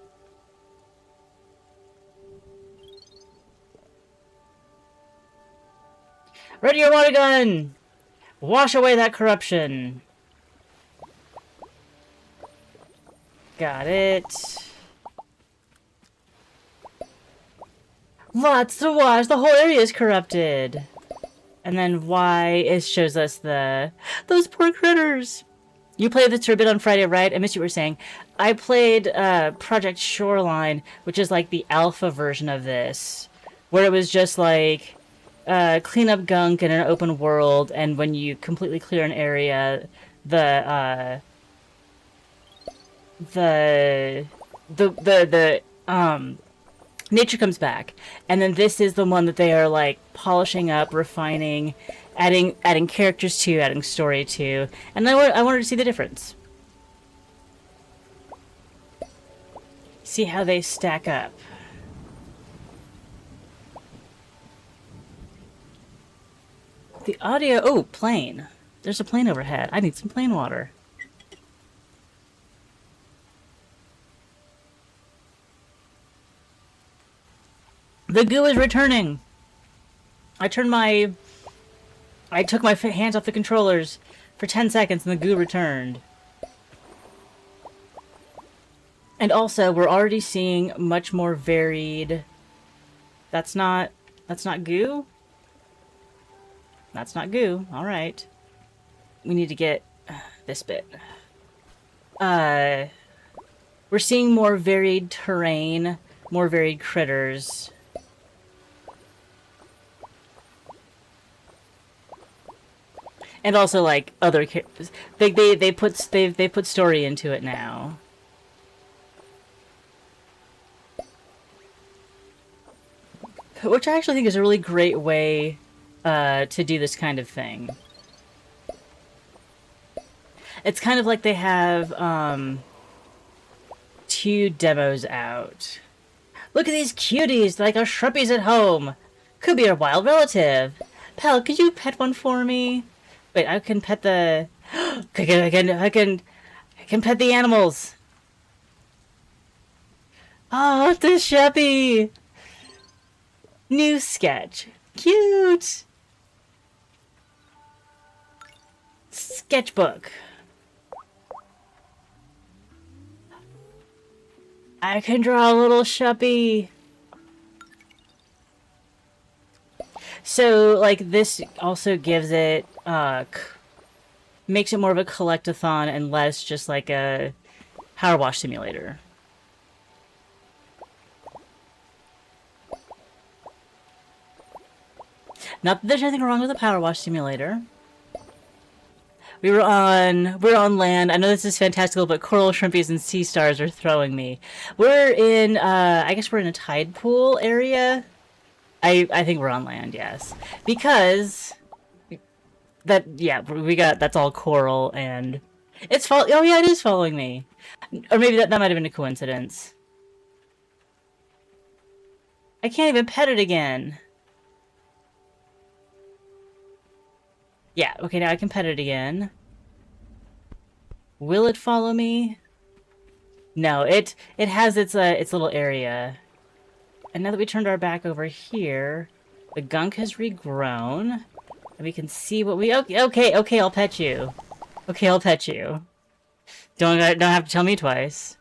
Ready your water gun! Wash away that corruption. Got it. Lots to wash. The whole area is corrupted. And then Y, it shows us those poor critters. You played the Turbid on Friday, right? I missed what you were saying. I played Project Shoreline, which is like the alpha version of this, where it was just like clean up gunk in an open world, and when you completely clear an area, the nature comes back. And then this is the one that they are like polishing up, refining, adding characters to, adding story to, and I wanted to see the difference. See how they stack up. The audio... Oh, plane. There's a plane overhead. I need some plane water. The goo is returning! I took my hands off the controllers for 10 seconds and the goo returned. And also, we're already seeing much more varied... That's not goo? That's not goo. Alright. We need to get this bit. We're seeing more varied terrain, more varied critters. And also, like, other characters. They put story into it now. Which I actually think is a really great way to do this kind of thing. It's kind of like they have 2 demos out. Look at these cuties, like our shrubbies at home. Could be our wild relative. Pal, could you pet one for me? Wait, I can pet the... I can pet the animals. Oh, the shrubby. New sketch. Cute. Sketchbook. I can draw a little shuppy. So, like, this also gives it, makes it more of a collectathon and less just like a power wash simulator. Not that there's anything wrong with a power wash simulator. We're on land. I know this is fantastical, but coral shrimpies and sea stars are throwing me. We're in, I guess we're in a tide pool area. I think we're on land, yes. Because, that's all coral, and it's oh yeah, it is following me. Or maybe that might have been a coincidence. I can't even pet it again. Yeah, okay, now I can pet it again. Will it follow me? No, it has its little area. And now that we turned our back over here, the gunk has regrown. And we can see what we... Okay, I'll pet you. Okay, I'll pet you. Don't have to tell me twice.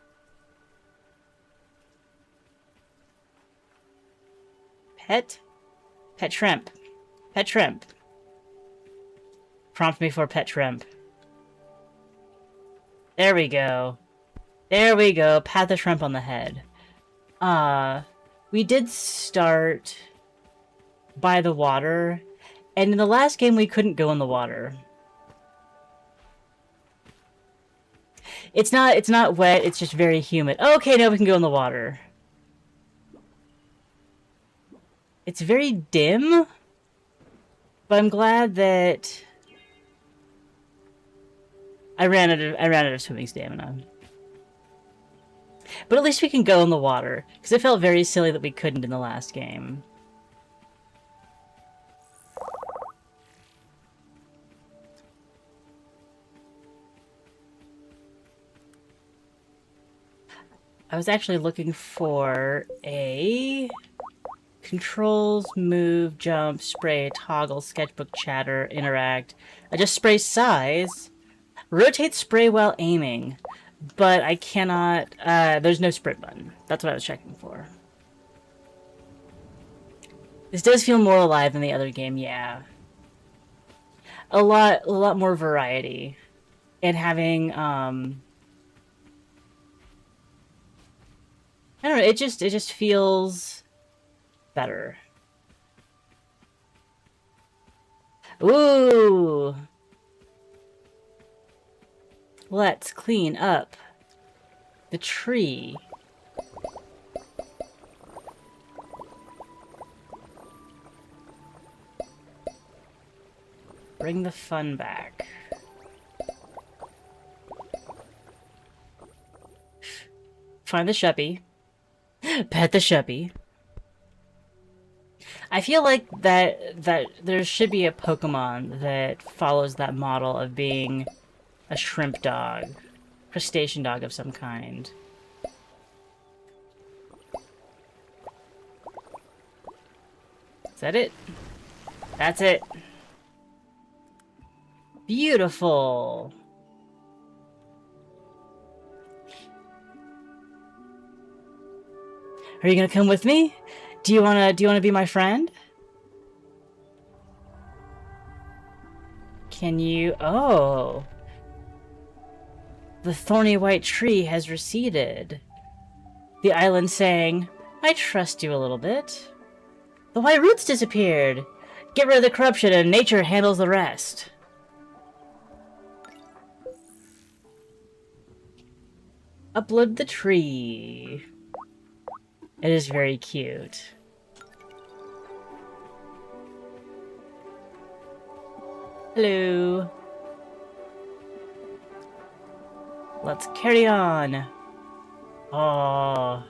Pet? Pet shrimp. Pet shrimp. Prompt me for pet shrimp. There we go. There we go. Pat the shrimp on the head. We did start by the water, and in the last game we couldn't go in the water. It's not wet, it's just very humid. Okay, now we can go in the water. It's very dim, but I'm glad that I ran out of swimming stamina. But at least we can go in the water, because it felt very silly that we couldn't in the last game. I was actually looking for a controls, move, jump, spray, toggle, sketchbook, chatter, interact. I just spray size, rotate spray while aiming. But I cannot, there's no sprint button. That's what I was checking for. This does feel more alive than the other game, yeah. A lot more variety. And having, I don't know, it just feels better. Ooh! Let's clean up the tree. Bring the fun back. Find the shuppy. Pet the shuppy. I feel like that there should be a Pokemon that follows that model of being a shrimp dog. Crustacean dog of some kind. that it? That's it. Beautiful. Are you gonna come with me? Do you wanna be my friend? Can you? Oh. The thorny white tree has receded. The island saying, I trust you a little bit. The white roots disappeared. Get rid of the corruption and nature handles the rest. Upload the tree. It is very cute. Hello. Let's carry on. Aww.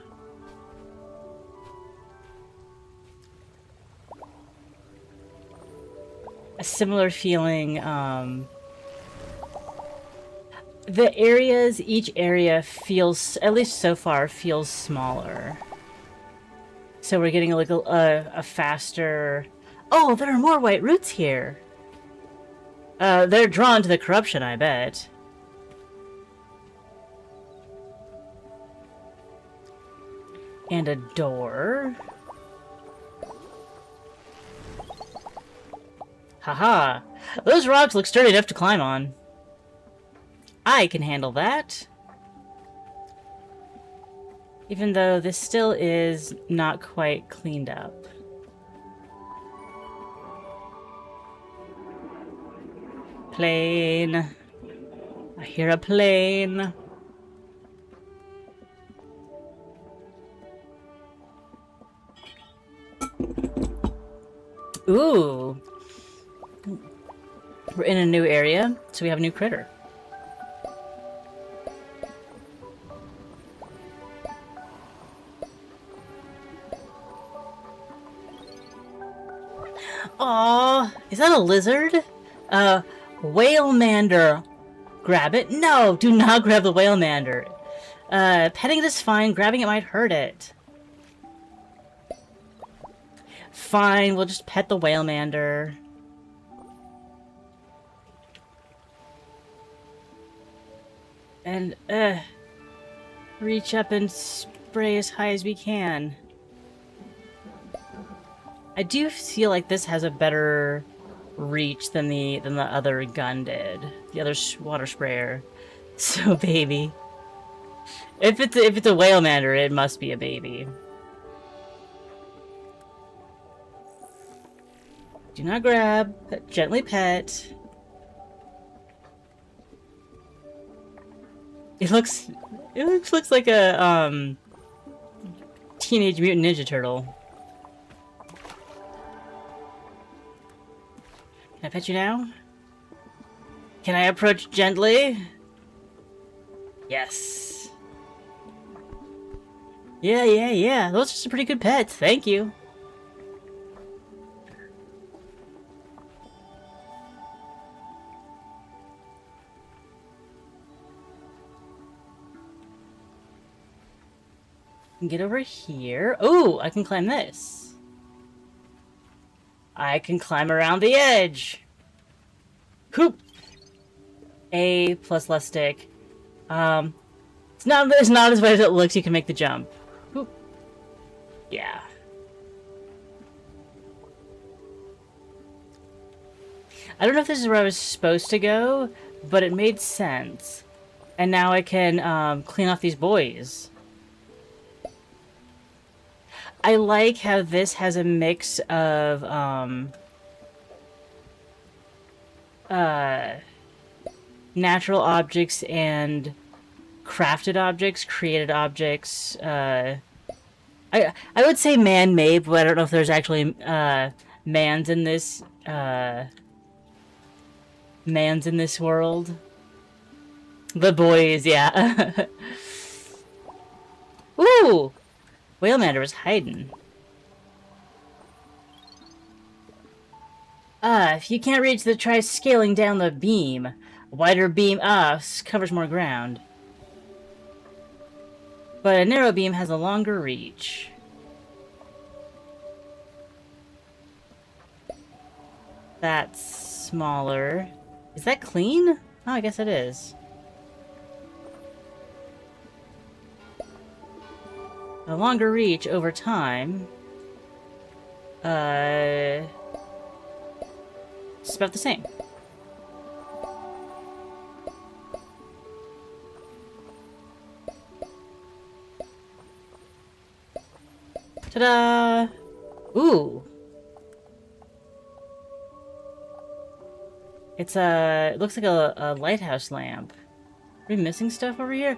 A similar feeling, the areas, each area feels, at least so far, feels smaller. So we're getting like a faster... Oh, there are more white roots here! They're drawn to the corruption, I bet. And a door. Haha! Those rocks look sturdy enough to climb on. I can handle that. Even though this still is not quite cleaned up. Plane. I hear a plane. Ooh. We're in a new area, so we have a new critter. Aw, is that a lizard? Whalemander. Grab it? No, do not grab the whalemander. Petting it is fine, grabbing it might hurt it. Fine, we'll just pet the whalemander. And, reach up and spray as high as we can. I do feel like this has a better reach than the other gun did. The other water sprayer. So baby. If it's a whalemander, it must be a baby. Do not grab. Gently pet. It looks like a Teenage Mutant Ninja Turtle. Can I pet you now? Can I approach gently? Yes. Yeah. Those are some pretty good pets. Thank you. Get over here. Oh, I can climb this. I can climb around the edge. Hoop. A plus less stick. It's not as bad as it looks. You can make the jump. Hoop. Yeah. I don't know if this is where I was supposed to go, but it made sense. And now I can clean off these boys. I like how this has a mix of natural objects and crafted objects, created objects. I would say man-made, but I don't know if there's actually mans in this world. The boys, yeah. Ooh. Whalemander was hiding. If you can't reach try scaling down the beam. A wider beam covers more ground. But a narrow beam has a longer reach. That's smaller. Is that clean? Oh, I guess it is. A longer reach over time. It's about the same. Ta-da! Ooh. It looks like a lighthouse lamp. Are we missing stuff over here?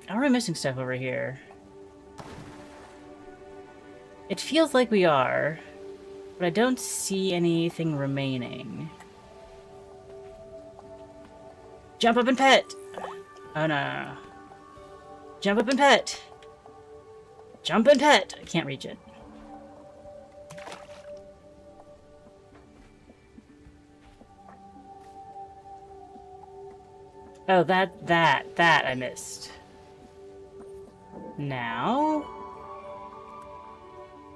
Are we missing stuff over here? It feels like we are, but I don't see anything remaining. Jump up and pet! Oh no. Jump up and pet! Jump and pet! I can't reach it. Oh, that I missed. Now?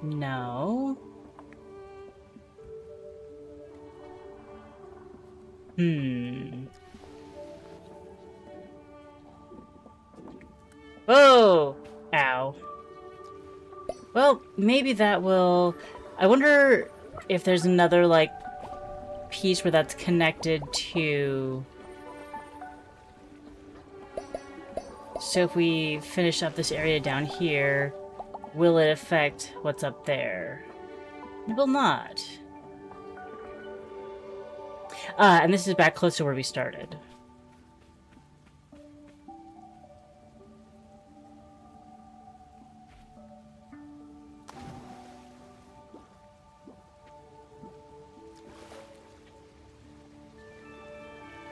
No. Whoa! Ow. Well, maybe that will... I wonder if there's another, like, piece where that's connected to... So if we finish up this area down here, will it affect what's up there? It will not. And this is back close to where we started.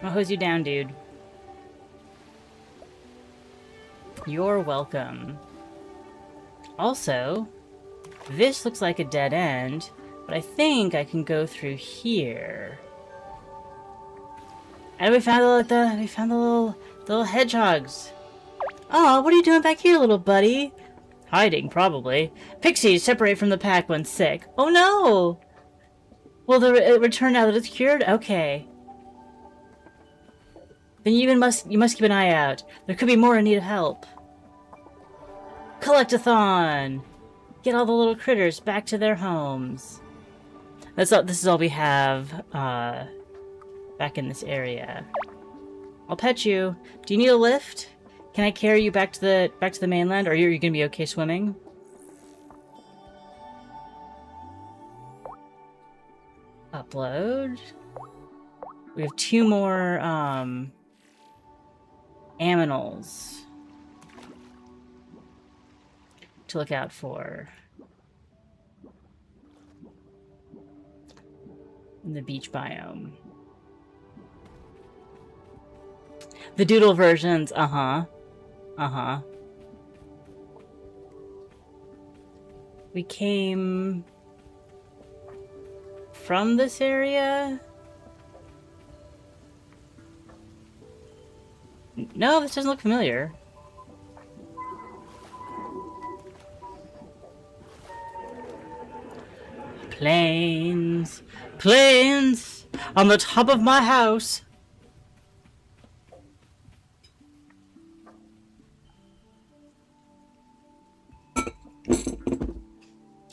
I'll hose you down, dude. You're welcome. Also, this looks like a dead end, but I think I can go through here. And we found the little hedgehogs. Oh, what are you doing back here, little buddy? Hiding, probably. Pixies separate from the pack when sick. Oh no! Will it return now that it's cured? Okay. Then you must keep an eye out. There could be more in need of help. Collect-a-thon! Get all the little critters back to their homes. This is all we have back in this area. I'll pet you. Do you need a lift? Can I carry you back to the mainland, or are you gonna be okay swimming? Upload. We have 2 more aminals to look out for in the beach biome. The doodle versions, We came from this area? No, this doesn't look familiar. Planes, planes, on the top of my house.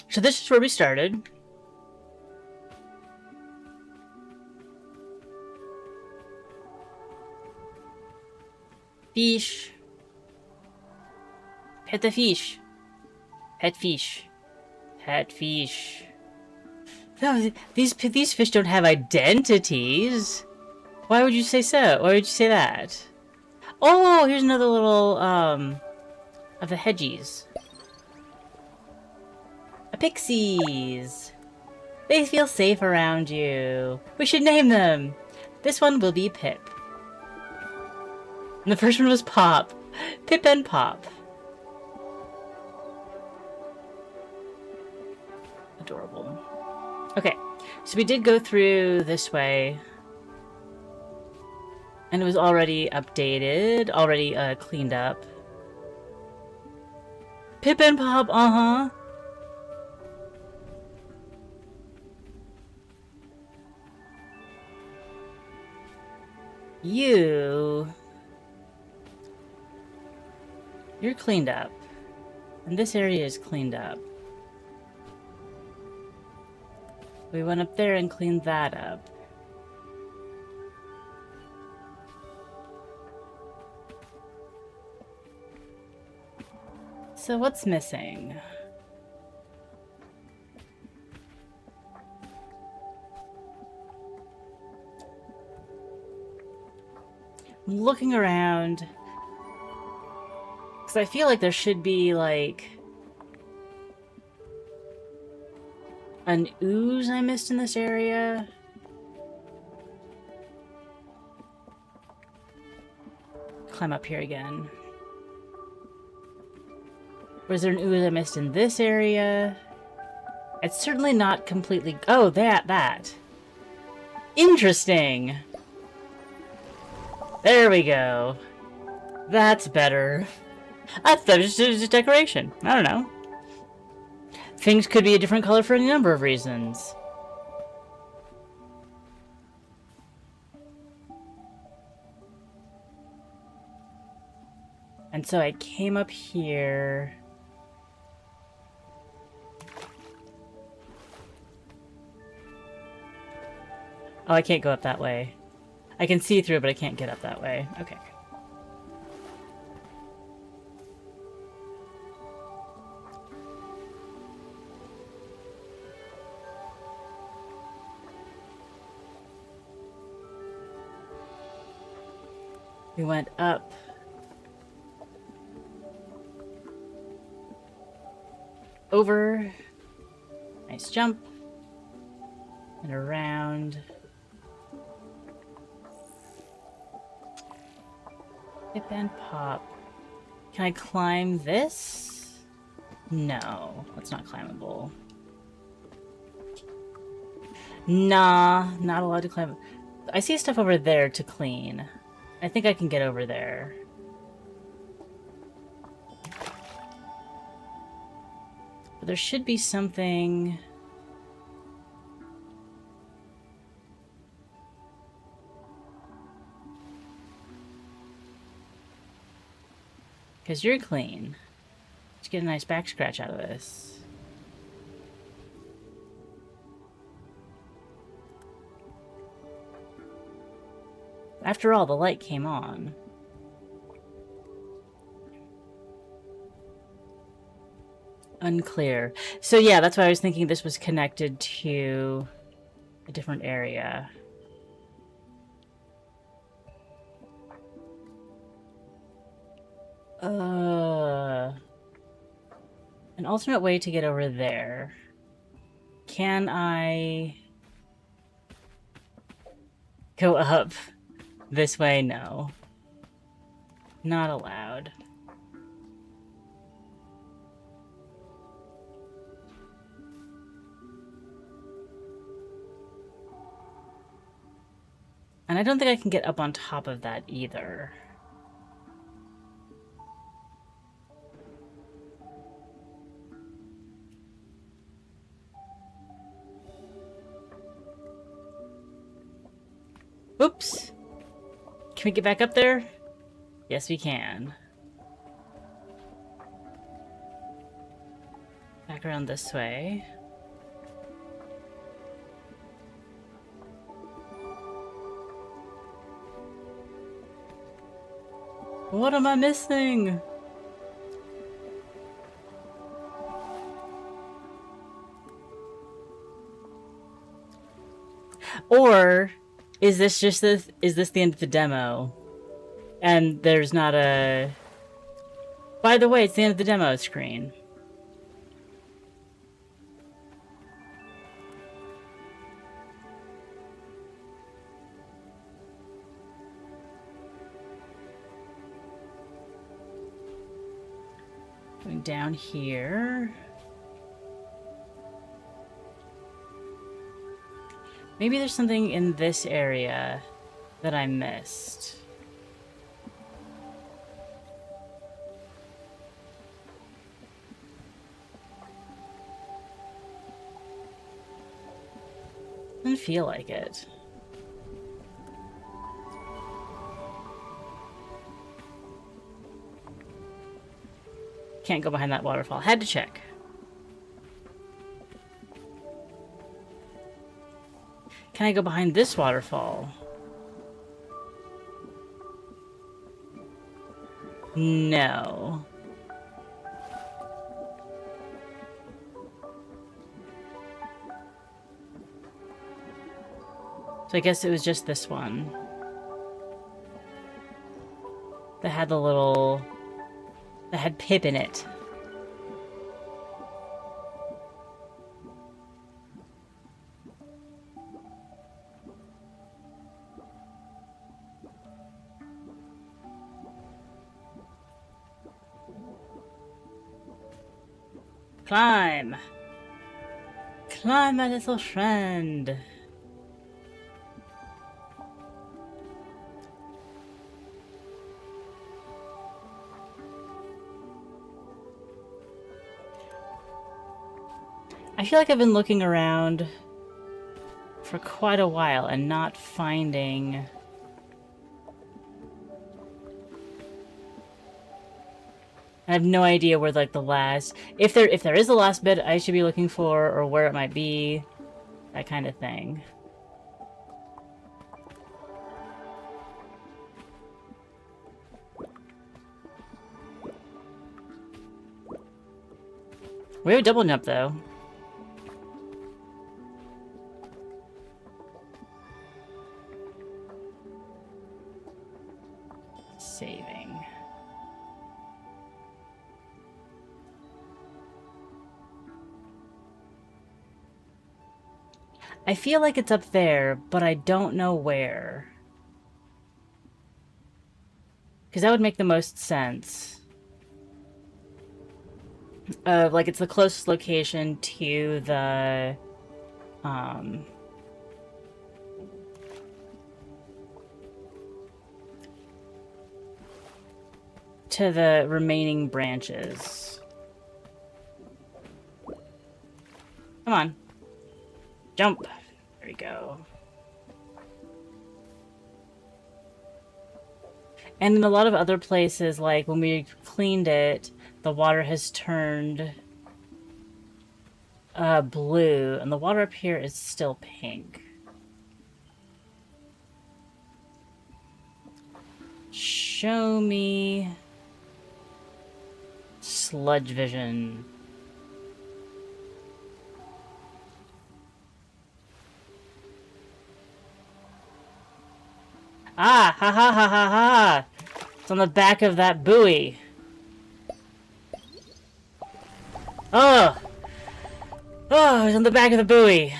So this is where we started. Fish. Pet the fish. Pet fish. Pet fish. No, these fish don't have identities. Why would you say so? Why would you say that? Oh, here's another little, of the hedgies. A pixies. They feel safe around you. We should name them. This one will be Pip. And the first one was Pop. Pip and Pop. Adorable. Okay, so we did go through this way. And it was already updated, already cleaned up. Pip and Pop, You're cleaned up. And this area is cleaned up. We went up there and cleaned that up. So what's missing? I'm looking around. Because I feel like there should be, like, an ooze I missed in this area. Climb up here again. Was there an ooze I missed in this area? It's certainly not completely... Oh, that. Interesting! There we go. That's better. I thought it was just decoration. I don't know. Things could be a different color for any number of reasons. And so I came up here. Oh, I can't go up that way. I can see through, but I can't get up that way. Okay. We went up. Over. Nice jump. And around. Hip and pop. Can I climb this? No, that's not climbable. Nah, not allowed to climb. I see stuff over there to clean. I think I can get over there. But there should be something... Because you're clean. Let's get a nice back scratch out of this. After all, the light came on. Unclear. So yeah, that's why I was thinking this was connected to a different area. An alternate way to get over there. Can I go up this way? No. Not allowed. And I don't think I can get up on top of that either. Oops. Can we get back up there? Yes, we can. Back around this way. What am I missing? Or is this just this? Is this the end of the demo? And there's not a... By the way, it's the end of the demo screen. Going down here. Maybe there's something in this area that I missed. Doesn't feel like it. Can't go behind that waterfall. Had to check. Can I go behind this waterfall? No. So I guess it was just this one. That had the little... that had Pip in it. Climb! Climb, my little friend! I feel like I've been looking around for quite a while and not finding... I have no idea where, like, the last... If there is the last bit I should be looking for, or where it might be. That kind of thing. We have a double jump, though. Saving. I feel like it's up there, but I don't know where. Because that would make the most sense. Like, it's the closest location to the... to the remaining branches. Come on. Jump. There we go. And in a lot of other places, like when we cleaned it, the water has turned blue, and the water up here is still pink. Show me sludge vision. Ah, ha ha ha ha ha! It's on the back of that buoy. Oh! Oh, it's on the back of the buoy.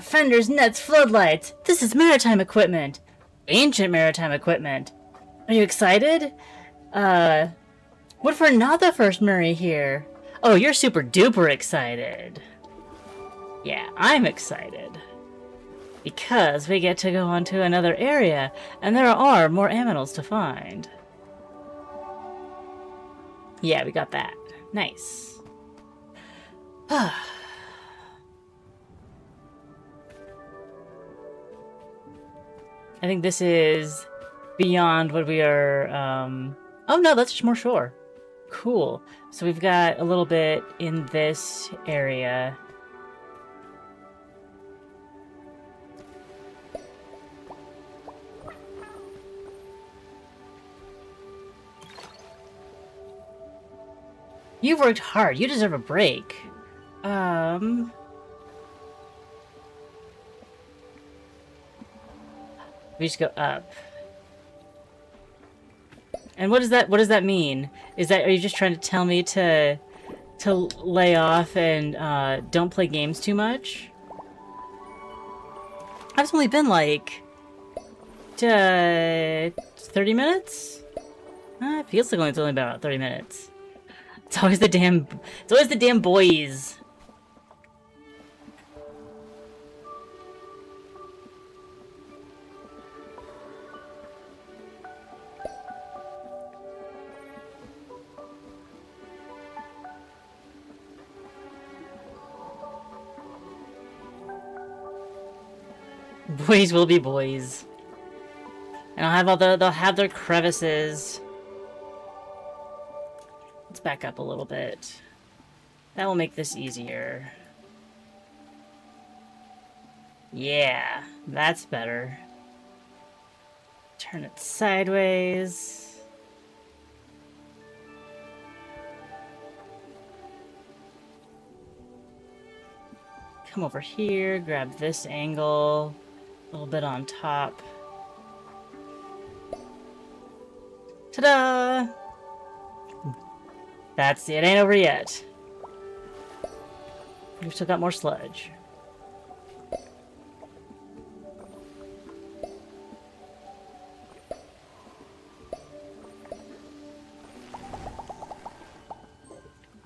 Fenders, nets, floodlights. This is maritime equipment. Ancient maritime equipment. Are you excited? What if we're not the first Muri here? Oh, you're super duper excited. Yeah, I'm excited. Because we get to go on to another area, and there are more aminals to find. Yeah, we got that. Nice. I think this is beyond what we are... Oh no, that's just more shore. Cool. So we've got a little bit in this area. You've worked hard. You deserve a break. We just go up. And what does that mean? Are you just trying to tell me to lay off and don't play games too much? I've only been like 30 minutes? It feels like it's only been about 30 minutes. It's always the damn boys. Boys will be boys. And they'll have their crevices. back up a little bit. That will make this easier. Yeah, that's better. Turn it sideways. Come over here, grab this angle, a little bit on top. Ta-da! That's it, ain't over yet. We've still got more sludge.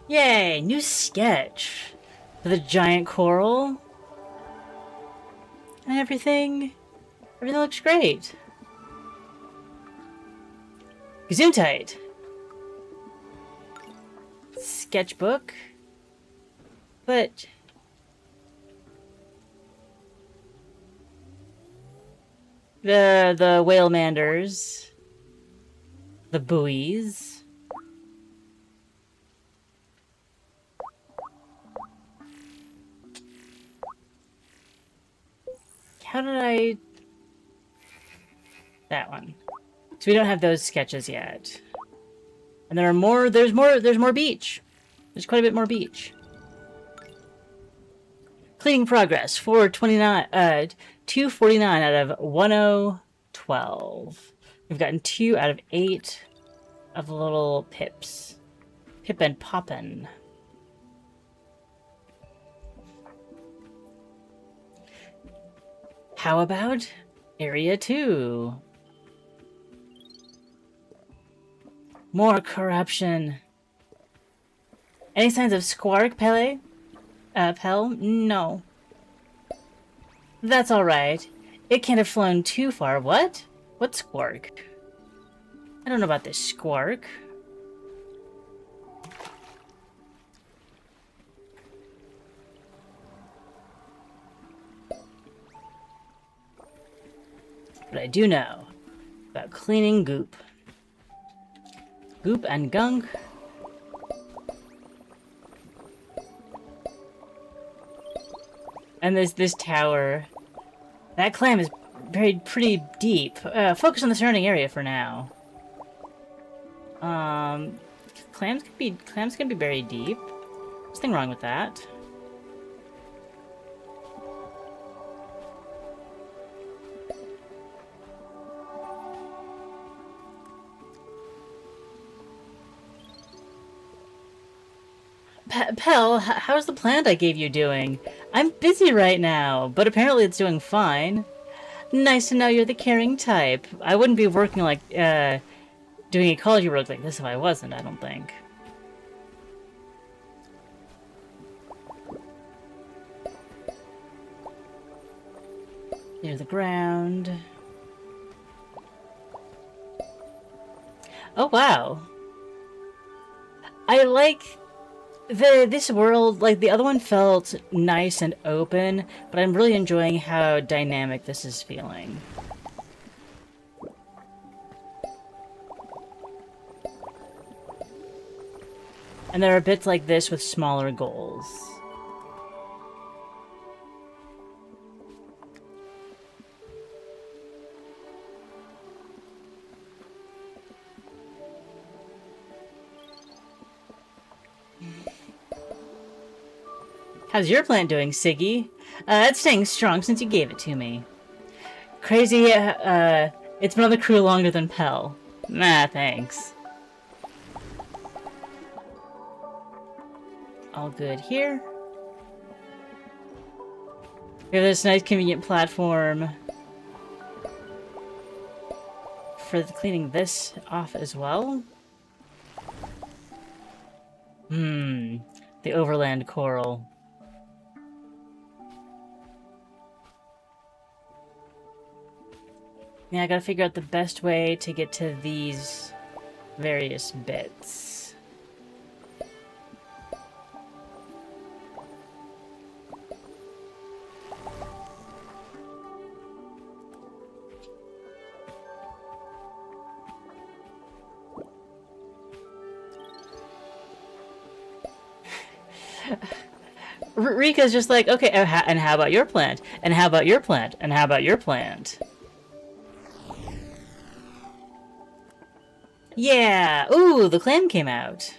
Yay, new sketch for the giant coral. And everything looks great. Gesundheit. Sketchbook. But the whale manders, the buoys. How did I... That one. So we don't have those sketches yet. And there are more, there's more beach. There's quite a bit more beach. Cleaning progress, 249 out of 1012. We've gotten 2 out of 8 of the little pips. Pip and Poppin'. How about Area 2? More corruption. Any signs of Squark, Pele? Pell? No. That's alright. It can't have flown too far. What? What's Squark? I don't know about this Squark. But I do know about cleaning goop. Goop and gunk. And there's this tower. That clam is buried pretty deep. Focus on the surrounding area for now. Clams can be buried deep. There's nothing wrong with that. Pell, how's the plant I gave you doing? I'm busy right now, but apparently it's doing fine. Nice to know you're the caring type. I wouldn't be working like, doing ecology work like this if I wasn't, I don't think. Near the ground. Oh, wow. I like... This world, like the other one felt nice and open, but I'm really enjoying how dynamic this is feeling. And there are bits like this with smaller goals. How's your plant doing, Siggy? It's staying strong since you gave it to me. Crazy, it's been on the crew longer than Pell. Nah, thanks. All good here. We have this nice convenient platform for cleaning this off as well. The overland coral. Yeah, I gotta figure out the best way to get to these various bits. Rika's just like, okay, and how about your plant? And how about your plant? And how about your plant? Yeah! Ooh, the clam came out.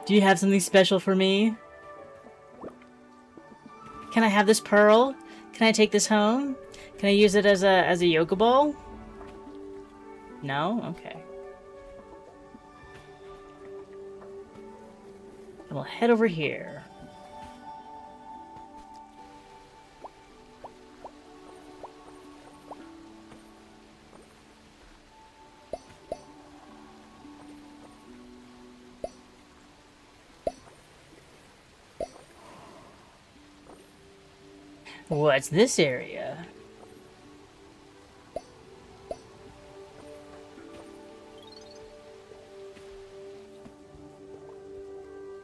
Do you have something special for me? Can I have this pearl? Can I take this home? Can I use it as a yoga ball? No? Okay. And we'll head over here. What's this area?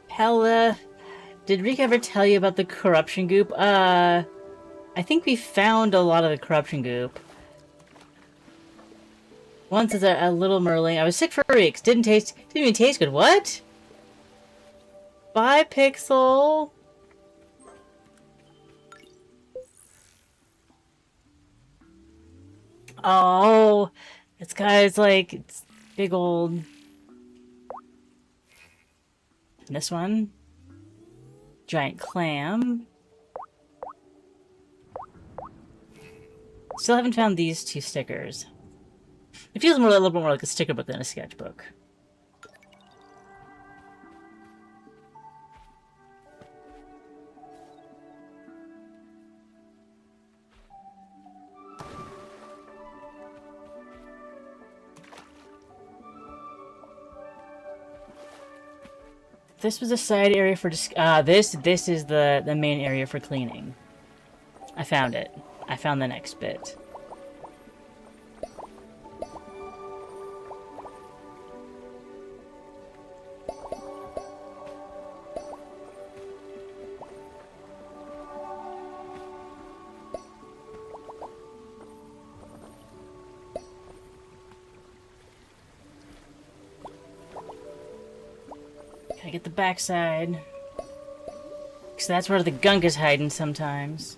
Hella, did Rika ever tell you about the corruption goop? I think we found a lot of the corruption goop. Once as a little merling. I was sick for weeks. Didn't even taste good. What? Bye, Pixel. Oh, this guy's like, it's big old. And this one, giant clam. Still haven't found these two stickers. It feels a little bit more like a sticker book than a sketchbook. This was a side area for this is the main area for cleaning. I found it. I found the next bit. Gotta get the backside. Because that's where the gunk is hiding sometimes.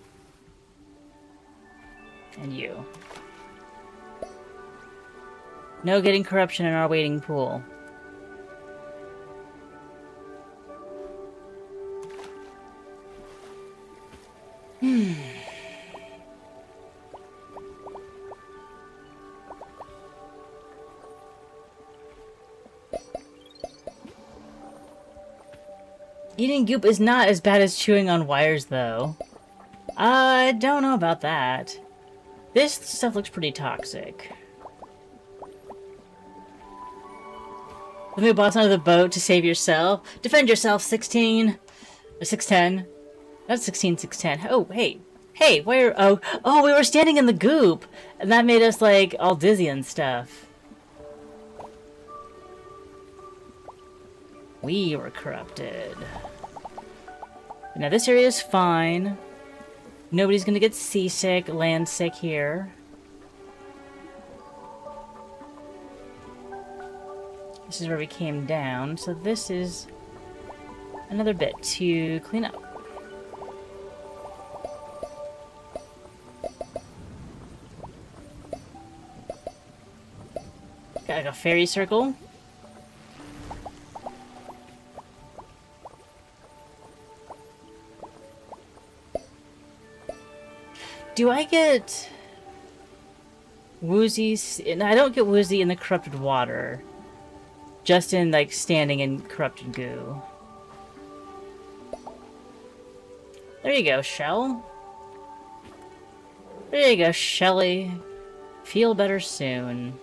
And you. No getting corruption in our waiting pool. Eating goop is not as bad as chewing on wires, though. I don't know about that. This stuff looks pretty toxic. Let me boss onto the boat to save yourself. Defend yourself, 16. Or 610. That's 16, 610. Oh, hey. Hey, where? Oh, we were standing in the goop. And that made us, like, all dizzy and stuff. We were corrupted. Now this area is fine. Nobody's gonna get seasick, land sick here. This is where we came down, so this is another bit to clean up. Got like a fairy circle. Do I get woozy? No, I don't get woozy in the corrupted water. Just in, like, standing in corrupted goo. There you go, Shell. There you go, Shelly. Feel better soon.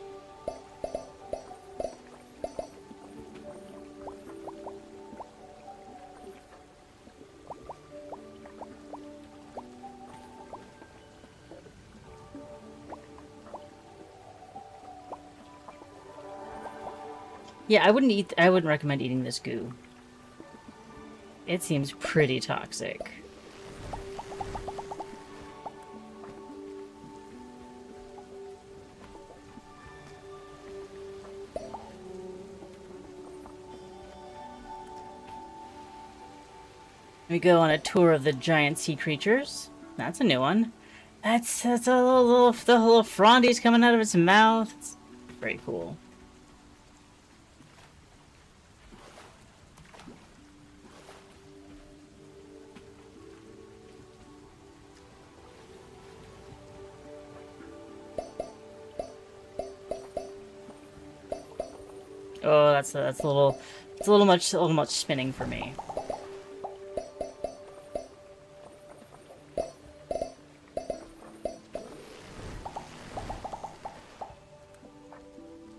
Yeah, I wouldn't recommend eating this goo. It seems pretty toxic. We go on a tour of the giant sea creatures. That's a new one. That's a little the little frondies coming out of its mouth. It's very cool. Oh, that's a little much spinning for me.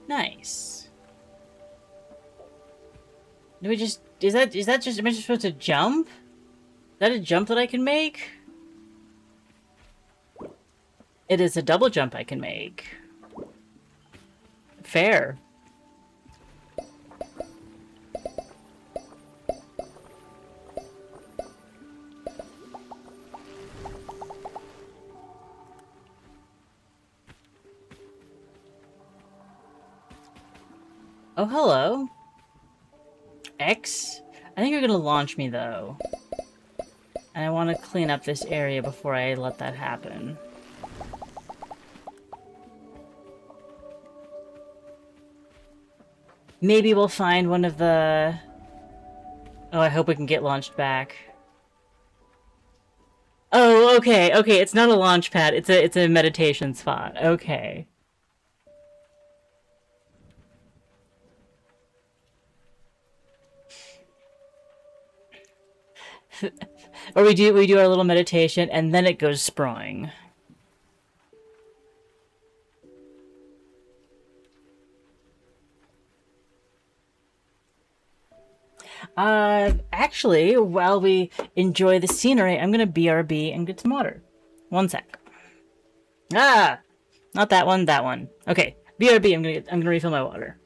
Nice. Do we just is that just am I just supposed to jump? Is that a jump that I can make? It is a double jump I can make. Fair. Oh, hello. X? I think you're gonna launch me, though. And I want to clean up this area before I let that happen. Maybe we'll find one of the... Oh, I hope we can get launched back. Oh, okay, okay, it's not a launch pad, it's a meditation spot. Okay. Or we do our little meditation and then it goes sprawling. Actually, while we enjoy the scenery, I'm gonna BRB and get some water. One sec. Ah! Not that one, that one. Okay, BRB, I'm gonna refill my water.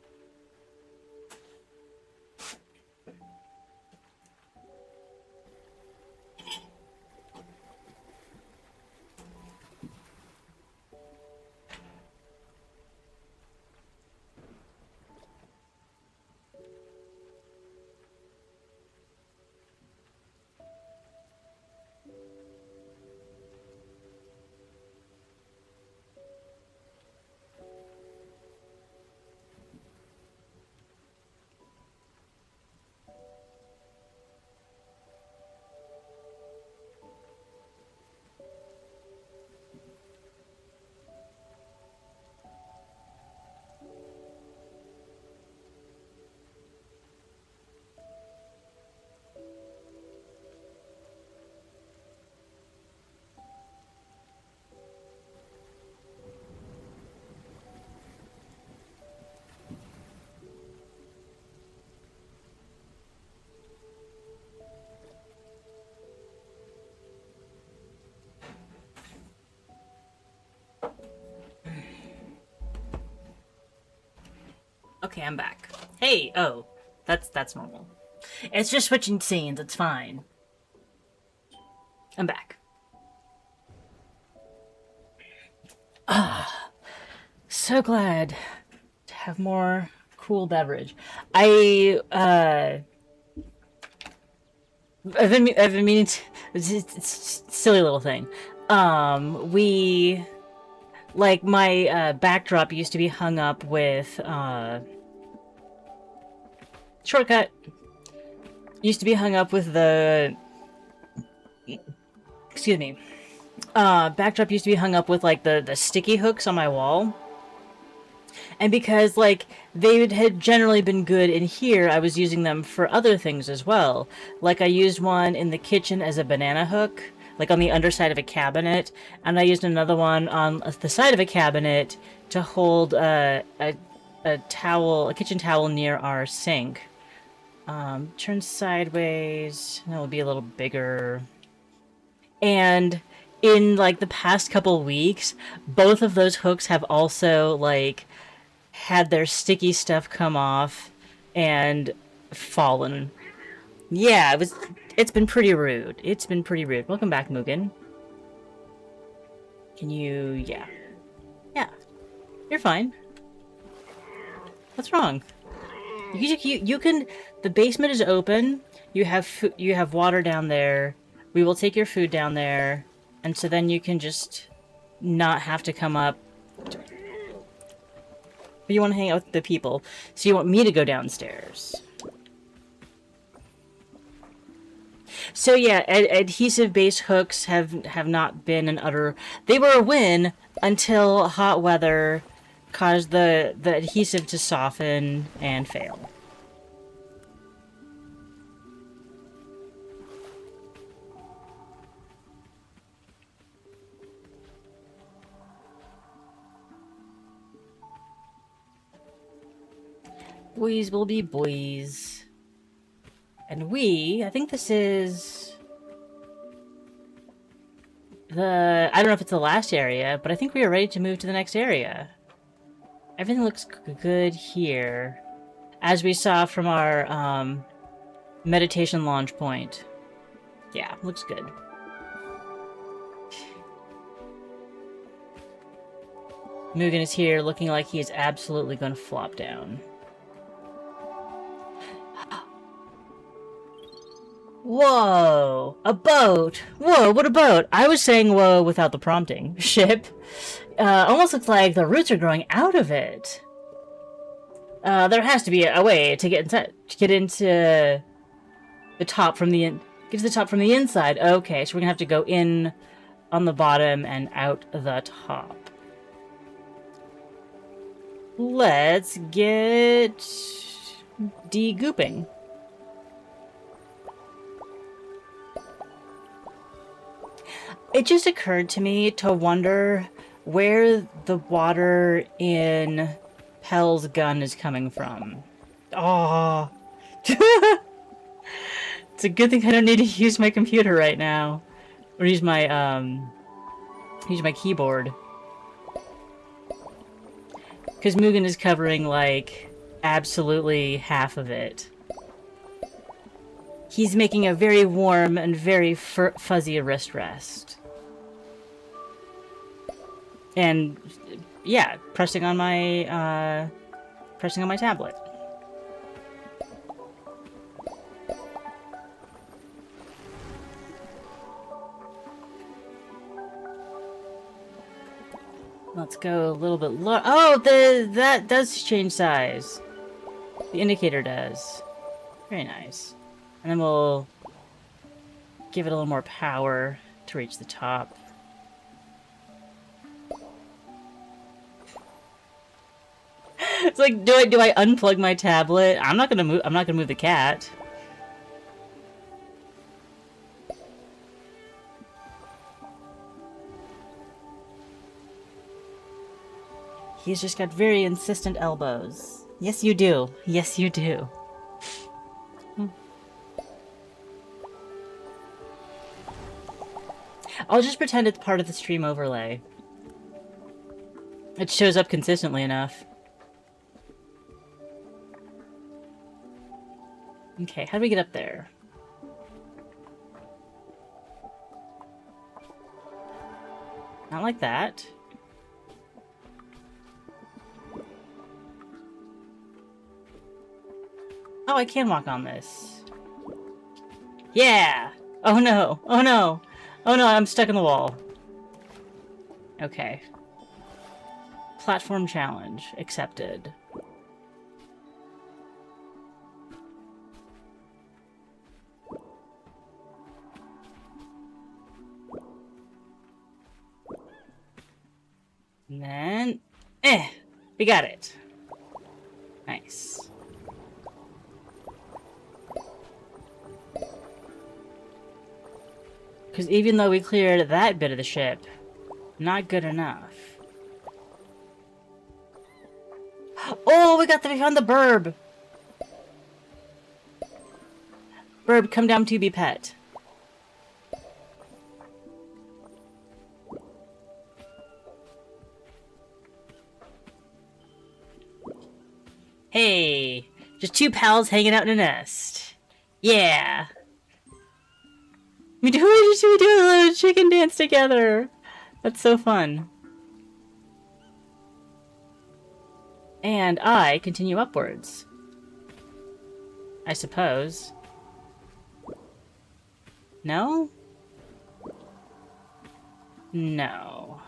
Okay, I'm back. Hey, oh, that's normal. It's just switching scenes, it's fine. I'm back. Ah, so glad to have more cool beverage. I've been meaning to, it's a silly little thing. Like, my backdrop used to be hung up with, shortcut. Used to be hung up with the... Excuse me. Backdrop used to be hung up with, like, the sticky hooks on my wall. And because, like, they had generally been good in here, I was using them for other things as well. Like, I used one in the kitchen as a banana hook, like on the underside of a cabinet, and I used another one on the side of a cabinet to hold a kitchen towel near our sink. Turn sideways, and it'll be a little bigger. And in, like, the past couple weeks, both of those hooks have also, like, had their sticky stuff come off and fallen. Yeah, it's been pretty rude. It's been pretty rude. Welcome back, Mugen. Can you... yeah. Yeah. You're fine. What's wrong? You can... The basement is open. You have water down there. We will take your food down there, and so then you can just not have to come up. But you want to hang out with the people, so you want me to go downstairs. So yeah, adhesive-based hooks have not been an utter... They were a win until hot weather caused the adhesive to soften and fail. Boys will be boys. And I think this is I don't know if it's the last area, but I think we are ready to move to the next area. Everything looks good here, as we saw from our meditation launch point. Yeah, looks good. Mugen is here looking like he is absolutely going to flop down. Whoa! A boat! Whoa, what a boat! I was saying whoa without the prompting. Ship. Almost looks like the roots are growing out of it. There has to be a way to get inside, to get into the top from the get to the top from the inside. Okay, so we're gonna have to go in on the bottom and out the top. Let's get de-gooping. It just occurred to me to wonder where the water in Pell's gun is coming from. Oh, it's a good thing I don't need to use my computer right now, or use my keyboard, because Mugen is covering like absolutely half of it. He's making a very warm and very fuzzy wrist rest. And yeah, pressing on my tablet. Let's go a little bit low. Oh, that does change size. The indicator does. Very nice. And then we'll give it a little more power to reach the top. It's like, do I unplug my tablet? I'm not gonna move the cat. He's just got very insistent elbows. Yes, you do. Yes, you do. I'll just pretend it's part of the stream overlay. It shows up consistently enough. Okay, how do we get up there? Not like that. Oh, I can walk on this. Yeah! Oh no! Oh no! Oh no, I'm stuck in the wall. Okay. Platform challenge accepted. And then, we got it. Nice. Because even though we cleared that bit of the ship, not good enough. Oh, we found the burb! Burb, come down to be pet. Hey, just two pals hanging out in a nest. Yeah. We do a little chicken dance together. That's so fun. And I continue upwards. I suppose. No? No.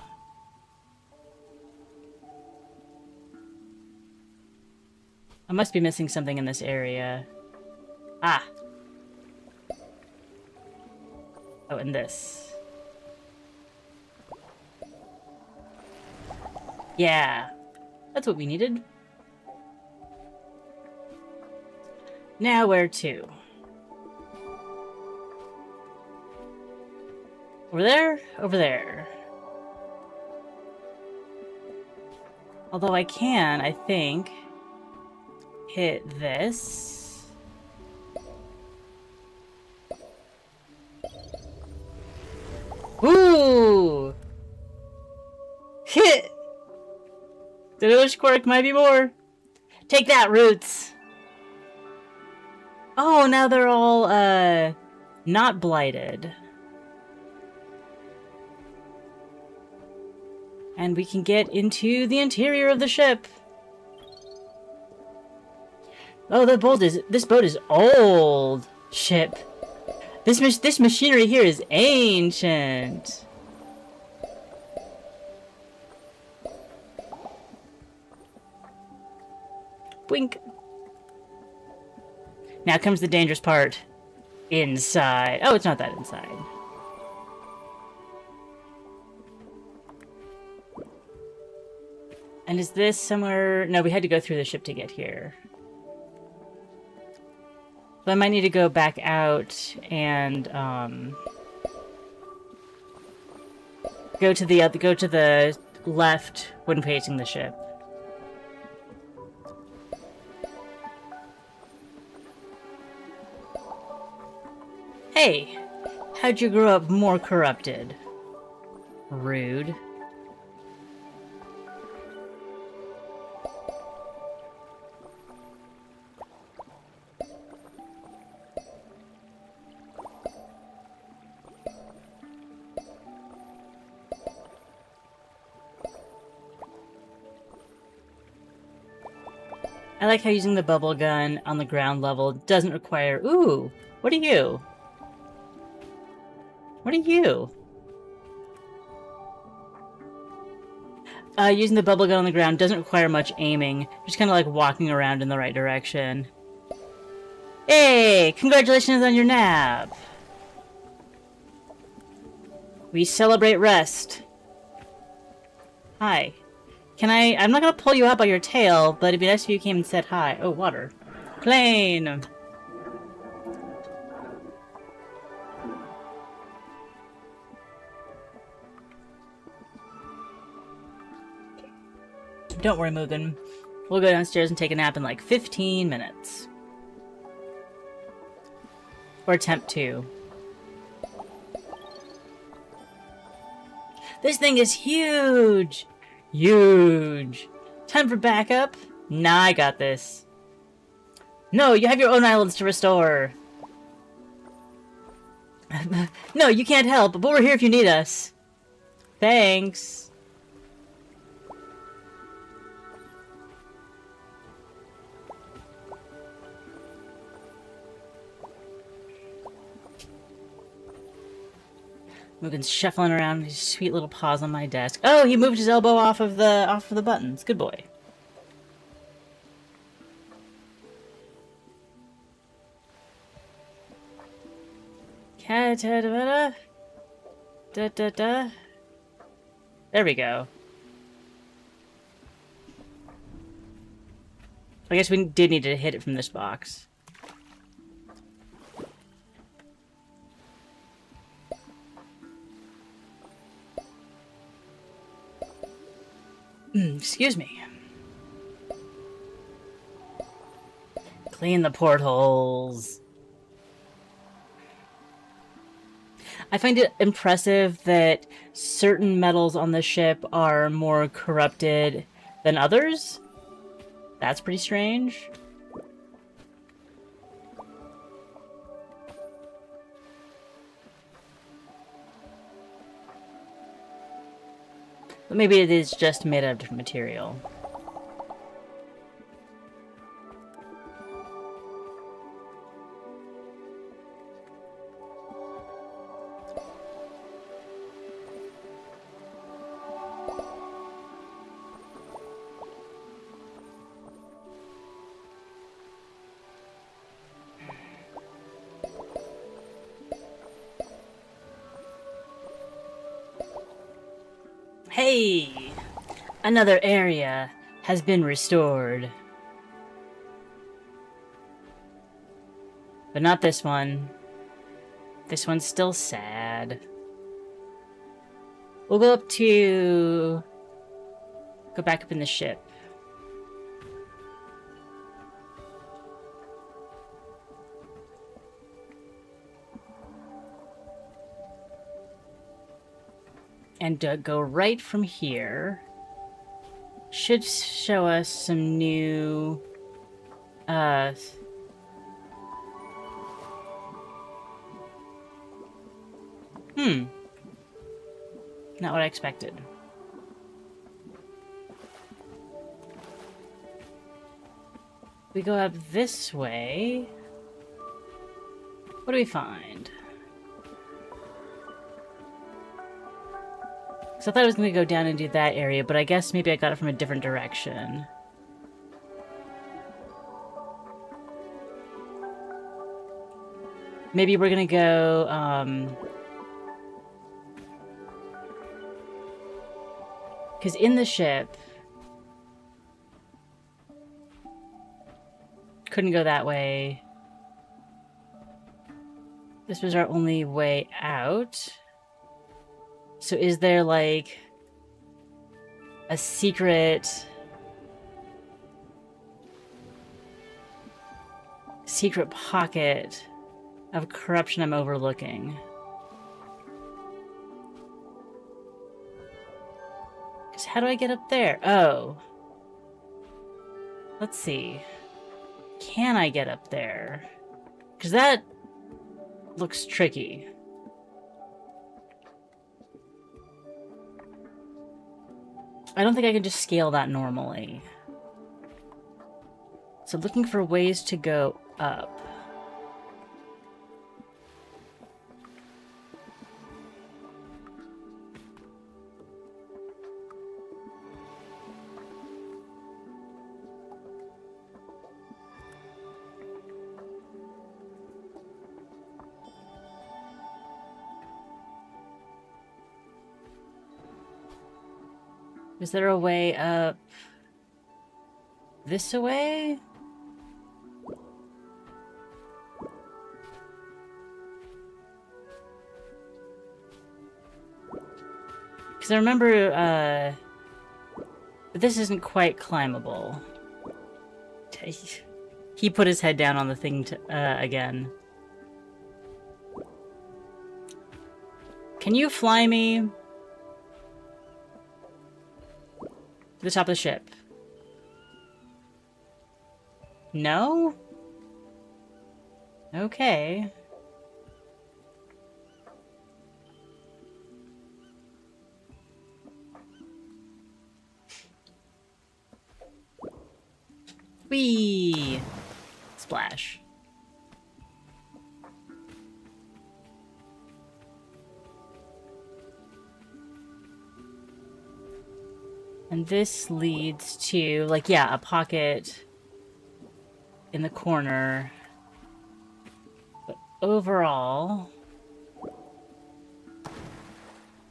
I must be missing something in this area. Ah! Oh, and this. Yeah. That's what we needed. Now where to? Over there? Over there. Although I can, I think, hit this. Ooh! Hit! The village quirk might be more. Take that, Roots! Oh, now they're all, not blighted. And we can get into the interior of the ship. Oh, this boat is old. Ship. This machinery here is ancient. Blink. Now comes the dangerous part. Inside. Oh, it's not that inside. And is this somewhere? No, we had to go through the ship to get here. So I might need to go back out and go to the left when facing the ship. Hey, how'd you grow up more corrupted? Rude. I like how using the bubble gun on the ground level doesn't require... Ooh! What are you? What are you? Using the bubble gun on the ground doesn't require much aiming. Just kind of like walking around in the right direction. Hey! Congratulations on your nap! We celebrate rest. Hi. I'm not gonna pull you out by your tail, but it'd be nice if you came and said hi. Oh, water. Plane! Don't worry, Mugen. We'll go downstairs and take a nap in like 15 minutes. Or attempt to. This thing is huge! Huge! Time for backup? Nah, I got this. No, you have your own islands to restore. No, you can't help, but we're here if you need us. Thanks. Mugen's shuffling around his sweet little paws on my desk. Oh, he moved his elbow off of the buttons. Good boy. Da da da. There we go. I guess we did need to hit it from this box. Excuse me. Clean the portholes. I find it impressive that certain metals on the ship are more corrupted than others. That's pretty strange. But maybe it is just made out of different material. Hey! Another area has been restored. But not this one. This one's still sad. We'll go up to... Go back up in the ship. And go right from here. Should show us some new... Not what I expected. We go up this way. What do we find? So I thought I was going to go down and do that area, but I guess maybe I got it from a different direction. Maybe we're going to go, because in the ship... Couldn't go that way. This was our only way out. So is there, like, a secret pocket of corruption I'm overlooking? Because how do I get up there? Oh. Let's see. Can I get up there? Because that looks tricky. I don't think I can just scale that normally. So looking for ways to go up. Is there a way up this way? Because I remember, this isn't quite climbable. He put his head down on the thing to, again. Can you fly me? To the top of the ship. No? Okay. Whee! Splash. And this leads to, like, yeah, a pocket in the corner. But overall,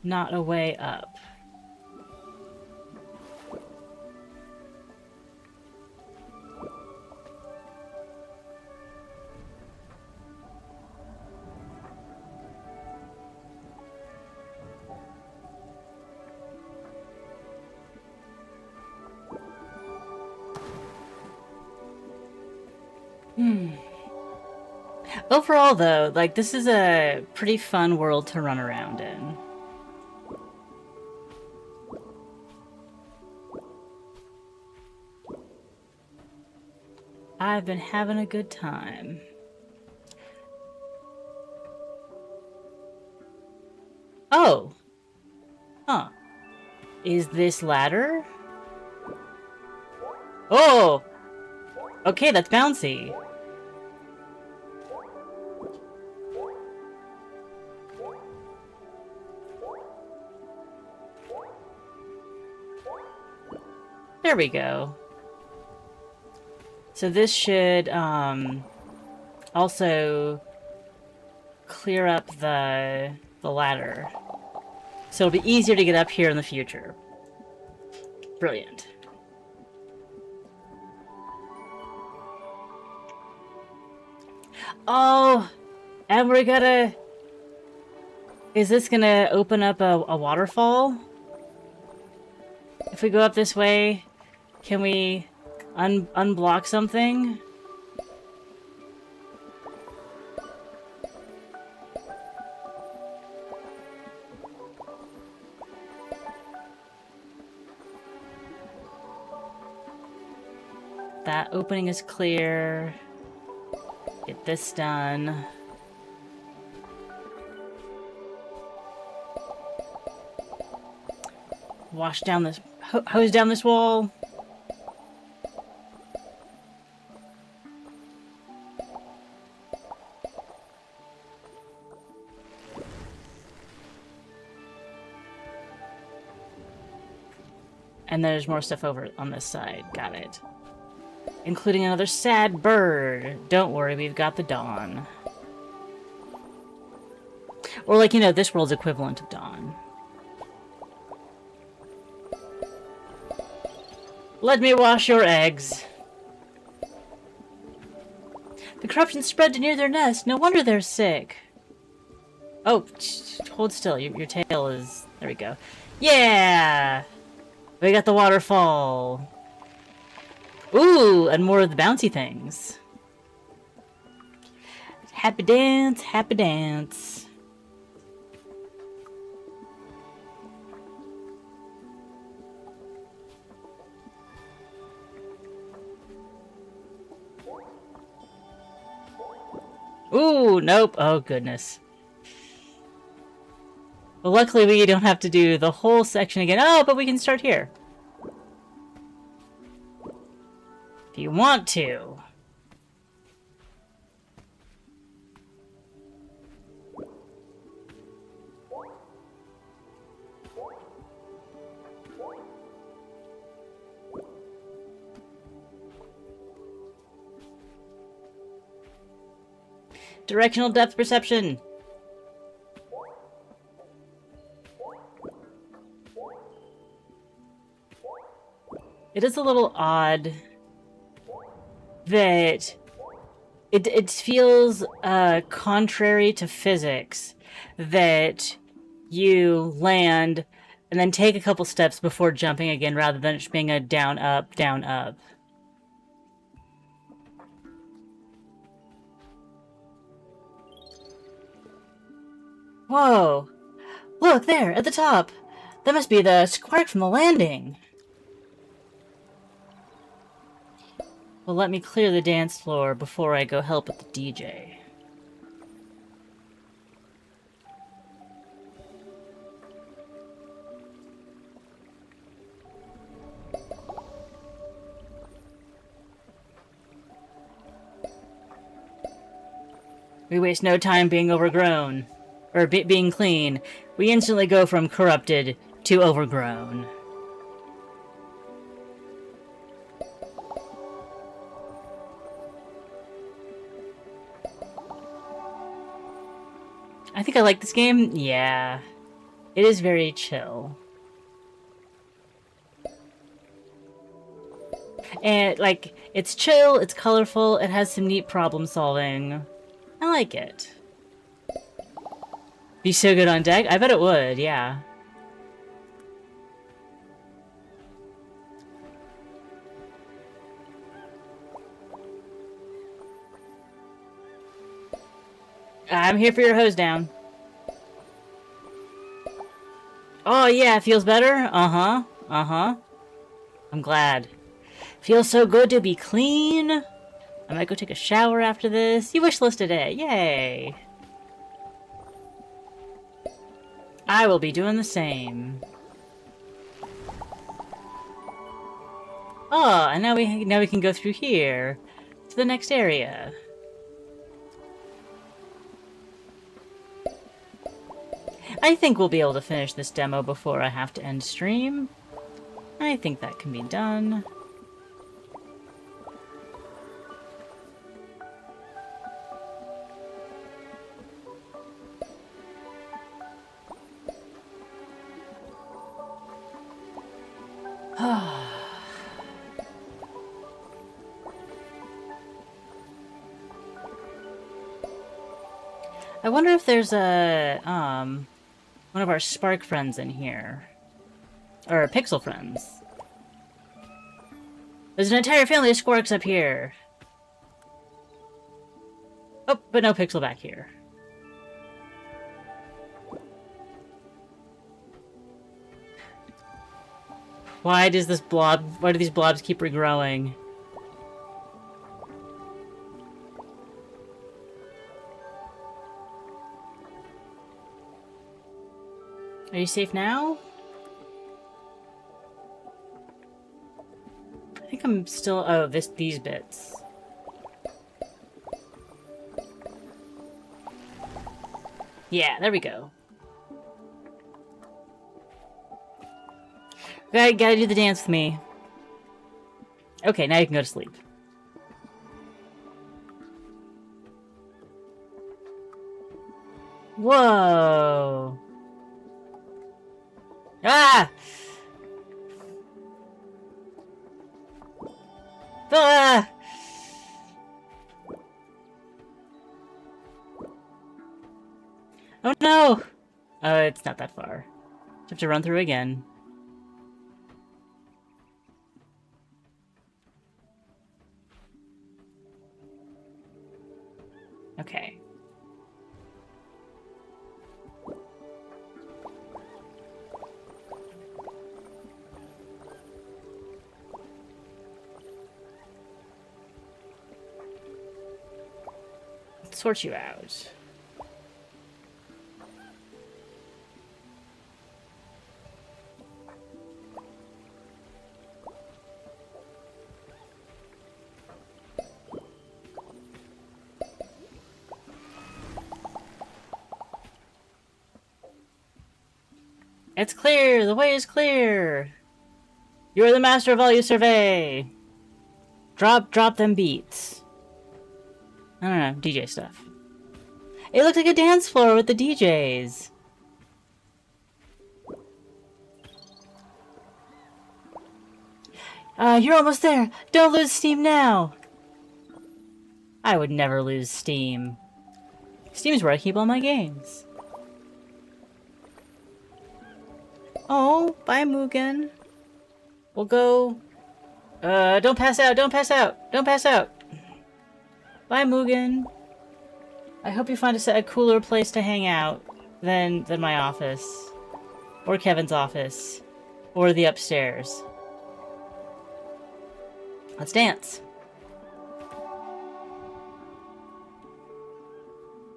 not a way up. Overall, though, like, this is a pretty fun world to run around in. I've been having a good time. Oh! Huh. Is this ladder? Oh! Okay, that's bouncy. There we go. So this should also clear up the ladder. So it'll be easier to get up here in the future. Brilliant. Oh, and we're gonna... Is this gonna open up a waterfall? If we go up this way, can we unblock something? That opening is clear. Get this done. Wash down this, hose down this wall. And there's more stuff over on this side. Got it. Including another sad bird. Don't worry, we've got the dawn. Or like, you know, this world's equivalent of dawn. Let me wash your eggs. The corruption spread to near their nest. No wonder they're sick. Oh, hold still. Your tail is... There we go. Yeah! We got the waterfall. Ooh, and more of the bouncy things. Happy dance, happy dance. Ooh, nope. Oh, goodness. Well, luckily we don't have to do the whole section again. Oh, but we can start here. If you want to. Directional depth perception. It is a little odd that it feels contrary to physics that you land and then take a couple steps before jumping again rather than it just being a down, up, down, up. Whoa! Look, there, at the top! That must be the spark from the landing! Well, let me clear the dance floor before I go help with the DJ. We waste no time being overgrown. Or being clean. We instantly go from corrupted to overgrown. I think I like this game. Yeah. It is very chill. And, like, it's chill, it's colorful, it has some neat problem solving. I like it. Be so good on deck? I bet it would, yeah. I'm here for your hose down. Oh yeah, feels better? Uh-huh. Uh-huh. I'm glad. Feels so good to be clean. I might go take a shower after this. You wish listed it. Yay. I will be doing the same. Oh, and now we can go through here to the next area. I think we'll be able to finish this demo before I have to end stream. I think that can be done. I wonder if there's a, one of our Spark friends in here. Or Pixel friends. There's an entire family of Squarks up here. Oh, but no Pixel back here. Why do these blobs keep regrowing? Are you safe now? I think I'm still... Oh, these bits. Yeah, there we go. Gotta do the dance with me. Okay, now you can go to sleep. Whoa! Ah! Ah! Oh no! Oh, it's not that far. Just have to run through again. Okay. Let's sort you out. It's clear! The way is clear! You are the master of all you survey! Drop them beats. I don't know, DJ stuff. It looked like a dance floor with the DJs. You're almost there! Don't lose steam now! I would never lose steam. Steam's where I keep all my games. Oh, bye, Mugen. We'll go... don't pass out, don't pass out, don't pass out. Bye, Mugen. I hope you find a cooler place to hang out than my office. Or Kevin's office. Or the upstairs. Let's dance.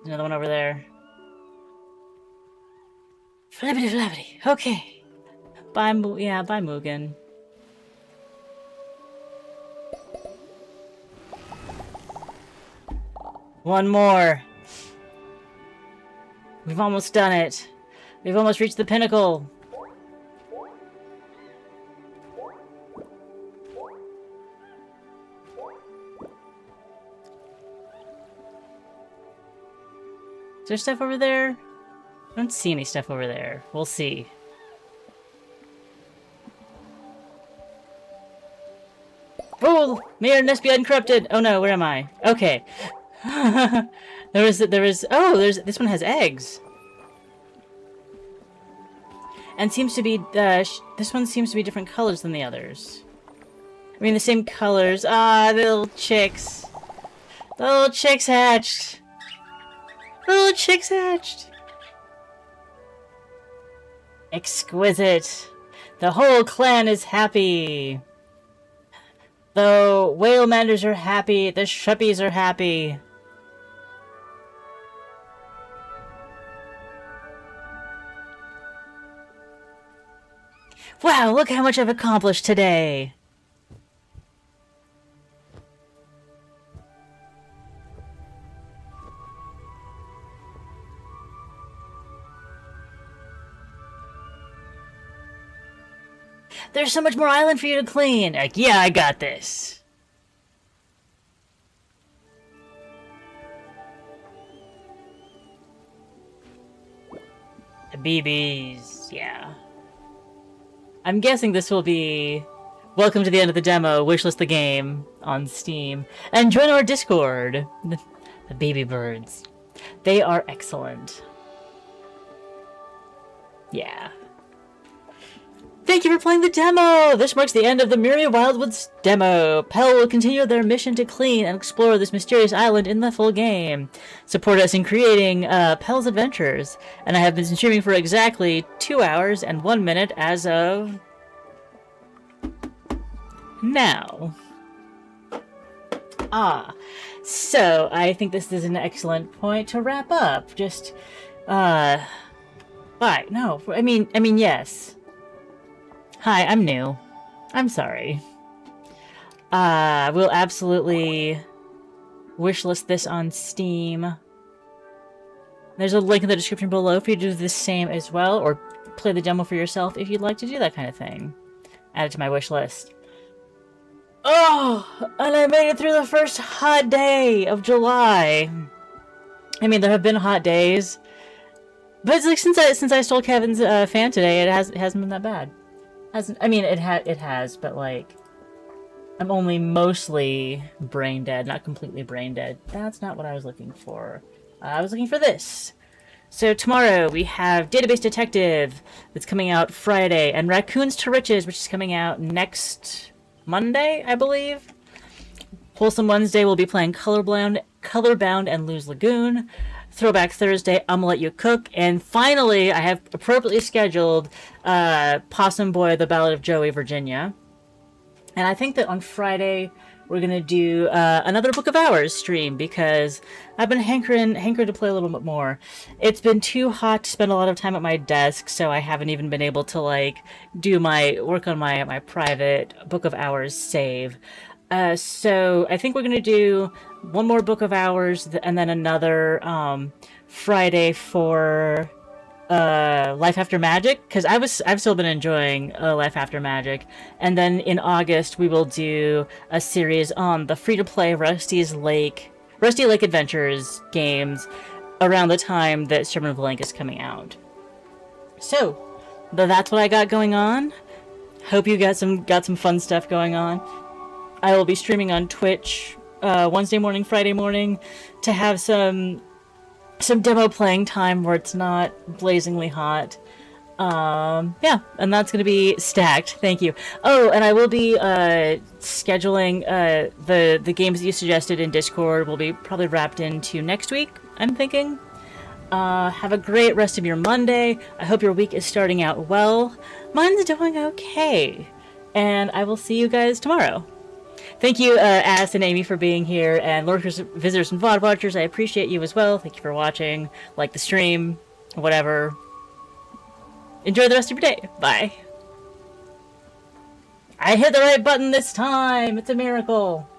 There's another one over there. Flappity flappity. Okay. Bye, bye, Mugen. One more. We've almost done it. We've almost reached the pinnacle. Is there stuff over there? I don't see any stuff over there. We'll see. Oh! May our nest be uncorrupted! Oh no, where am I? Okay. This one has eggs. And seems to be, this one seems to be different colors than the others. I mean, the same colors. Ah, the little chicks. The little chicks hatched. The little chicks hatched. Exquisite. The whole clan is happy. The whale manders are happy. The shuppies are happy. Wow, look how much I've accomplished today. There's so much more island for you to clean. Like, yeah, I got this. The BBs, yeah. I'm guessing this will be welcome to the end of the demo, wishlist the game on Steam, and join our Discord. The baby birds. They are excellent. Yeah. Thank you for playing the demo! This marks the end of the Muri Wildwoods demo. Pell will continue their mission to clean and explore this mysterious island in the full game. Support us in creating Pell's adventures. And I have been streaming for exactly 2 hours and 1 minute as of now. So I think this is an excellent point to wrap up. Just, why? No, I mean, yes. Hi, I'm new. I'm sorry. We'll absolutely wishlist this on Steam. There's a link in the description below for you to do the same as well, or play the demo for yourself if you'd like to do that kind of thing. Add it to my wish list. Oh, and I made it through the first hot day of July. I mean, there have been hot days, but it's like since I stole Kevin's fan today, it hasn't been that bad. I mean, it has, but like, I'm only mostly brain dead, not completely brain dead. That's not what I was looking for. I was looking for this. So tomorrow we have Database Detective that's coming out Friday, and Raccoons to Riches, which is coming out next Monday, I believe. Wholesome Wednesday we'll be playing Colorbound and Lose Lagoon. Throwback Thursday, I'm Gonna Let You Cook. And finally, I have appropriately scheduled Possum Boy, The Ballad of Joey, Virginia. And I think that on Friday, we're going to do another Book of Hours stream, because I've been hankering to play a little bit more. It's been too hot to spend a lot of time at my desk, so I haven't even been able to, like, do my work on my private Book of Hours save. So I think we're going to do one more Book of Hours and then another Friday for Life After Magic, because I've still been enjoying Life After Magic. And then in August we will do a series on the free-to-play Rusty Lake Adventures games around the time that Sermon of the Link is coming out. So that's what I got going on. Hope you got some fun stuff going on. I will be streaming on Twitch Wednesday morning, Friday morning, to have some demo playing time where it's not blazingly hot. Yeah, and that's going to be stacked. Thank you. Oh, and I will be scheduling the games that you suggested in Discord will be probably wrapped into next week, I'm thinking. Have a great rest of your Monday. I hope your week is starting out well. Mine's doing okay. And I will see you guys tomorrow. Thank you, Ass and Amy, for being here, and lurkers, visitors, and VOD watchers. I appreciate you as well. Thank you for watching. Like the stream, whatever. Enjoy the rest of your day. Bye. I hit the right button this time. It's a miracle.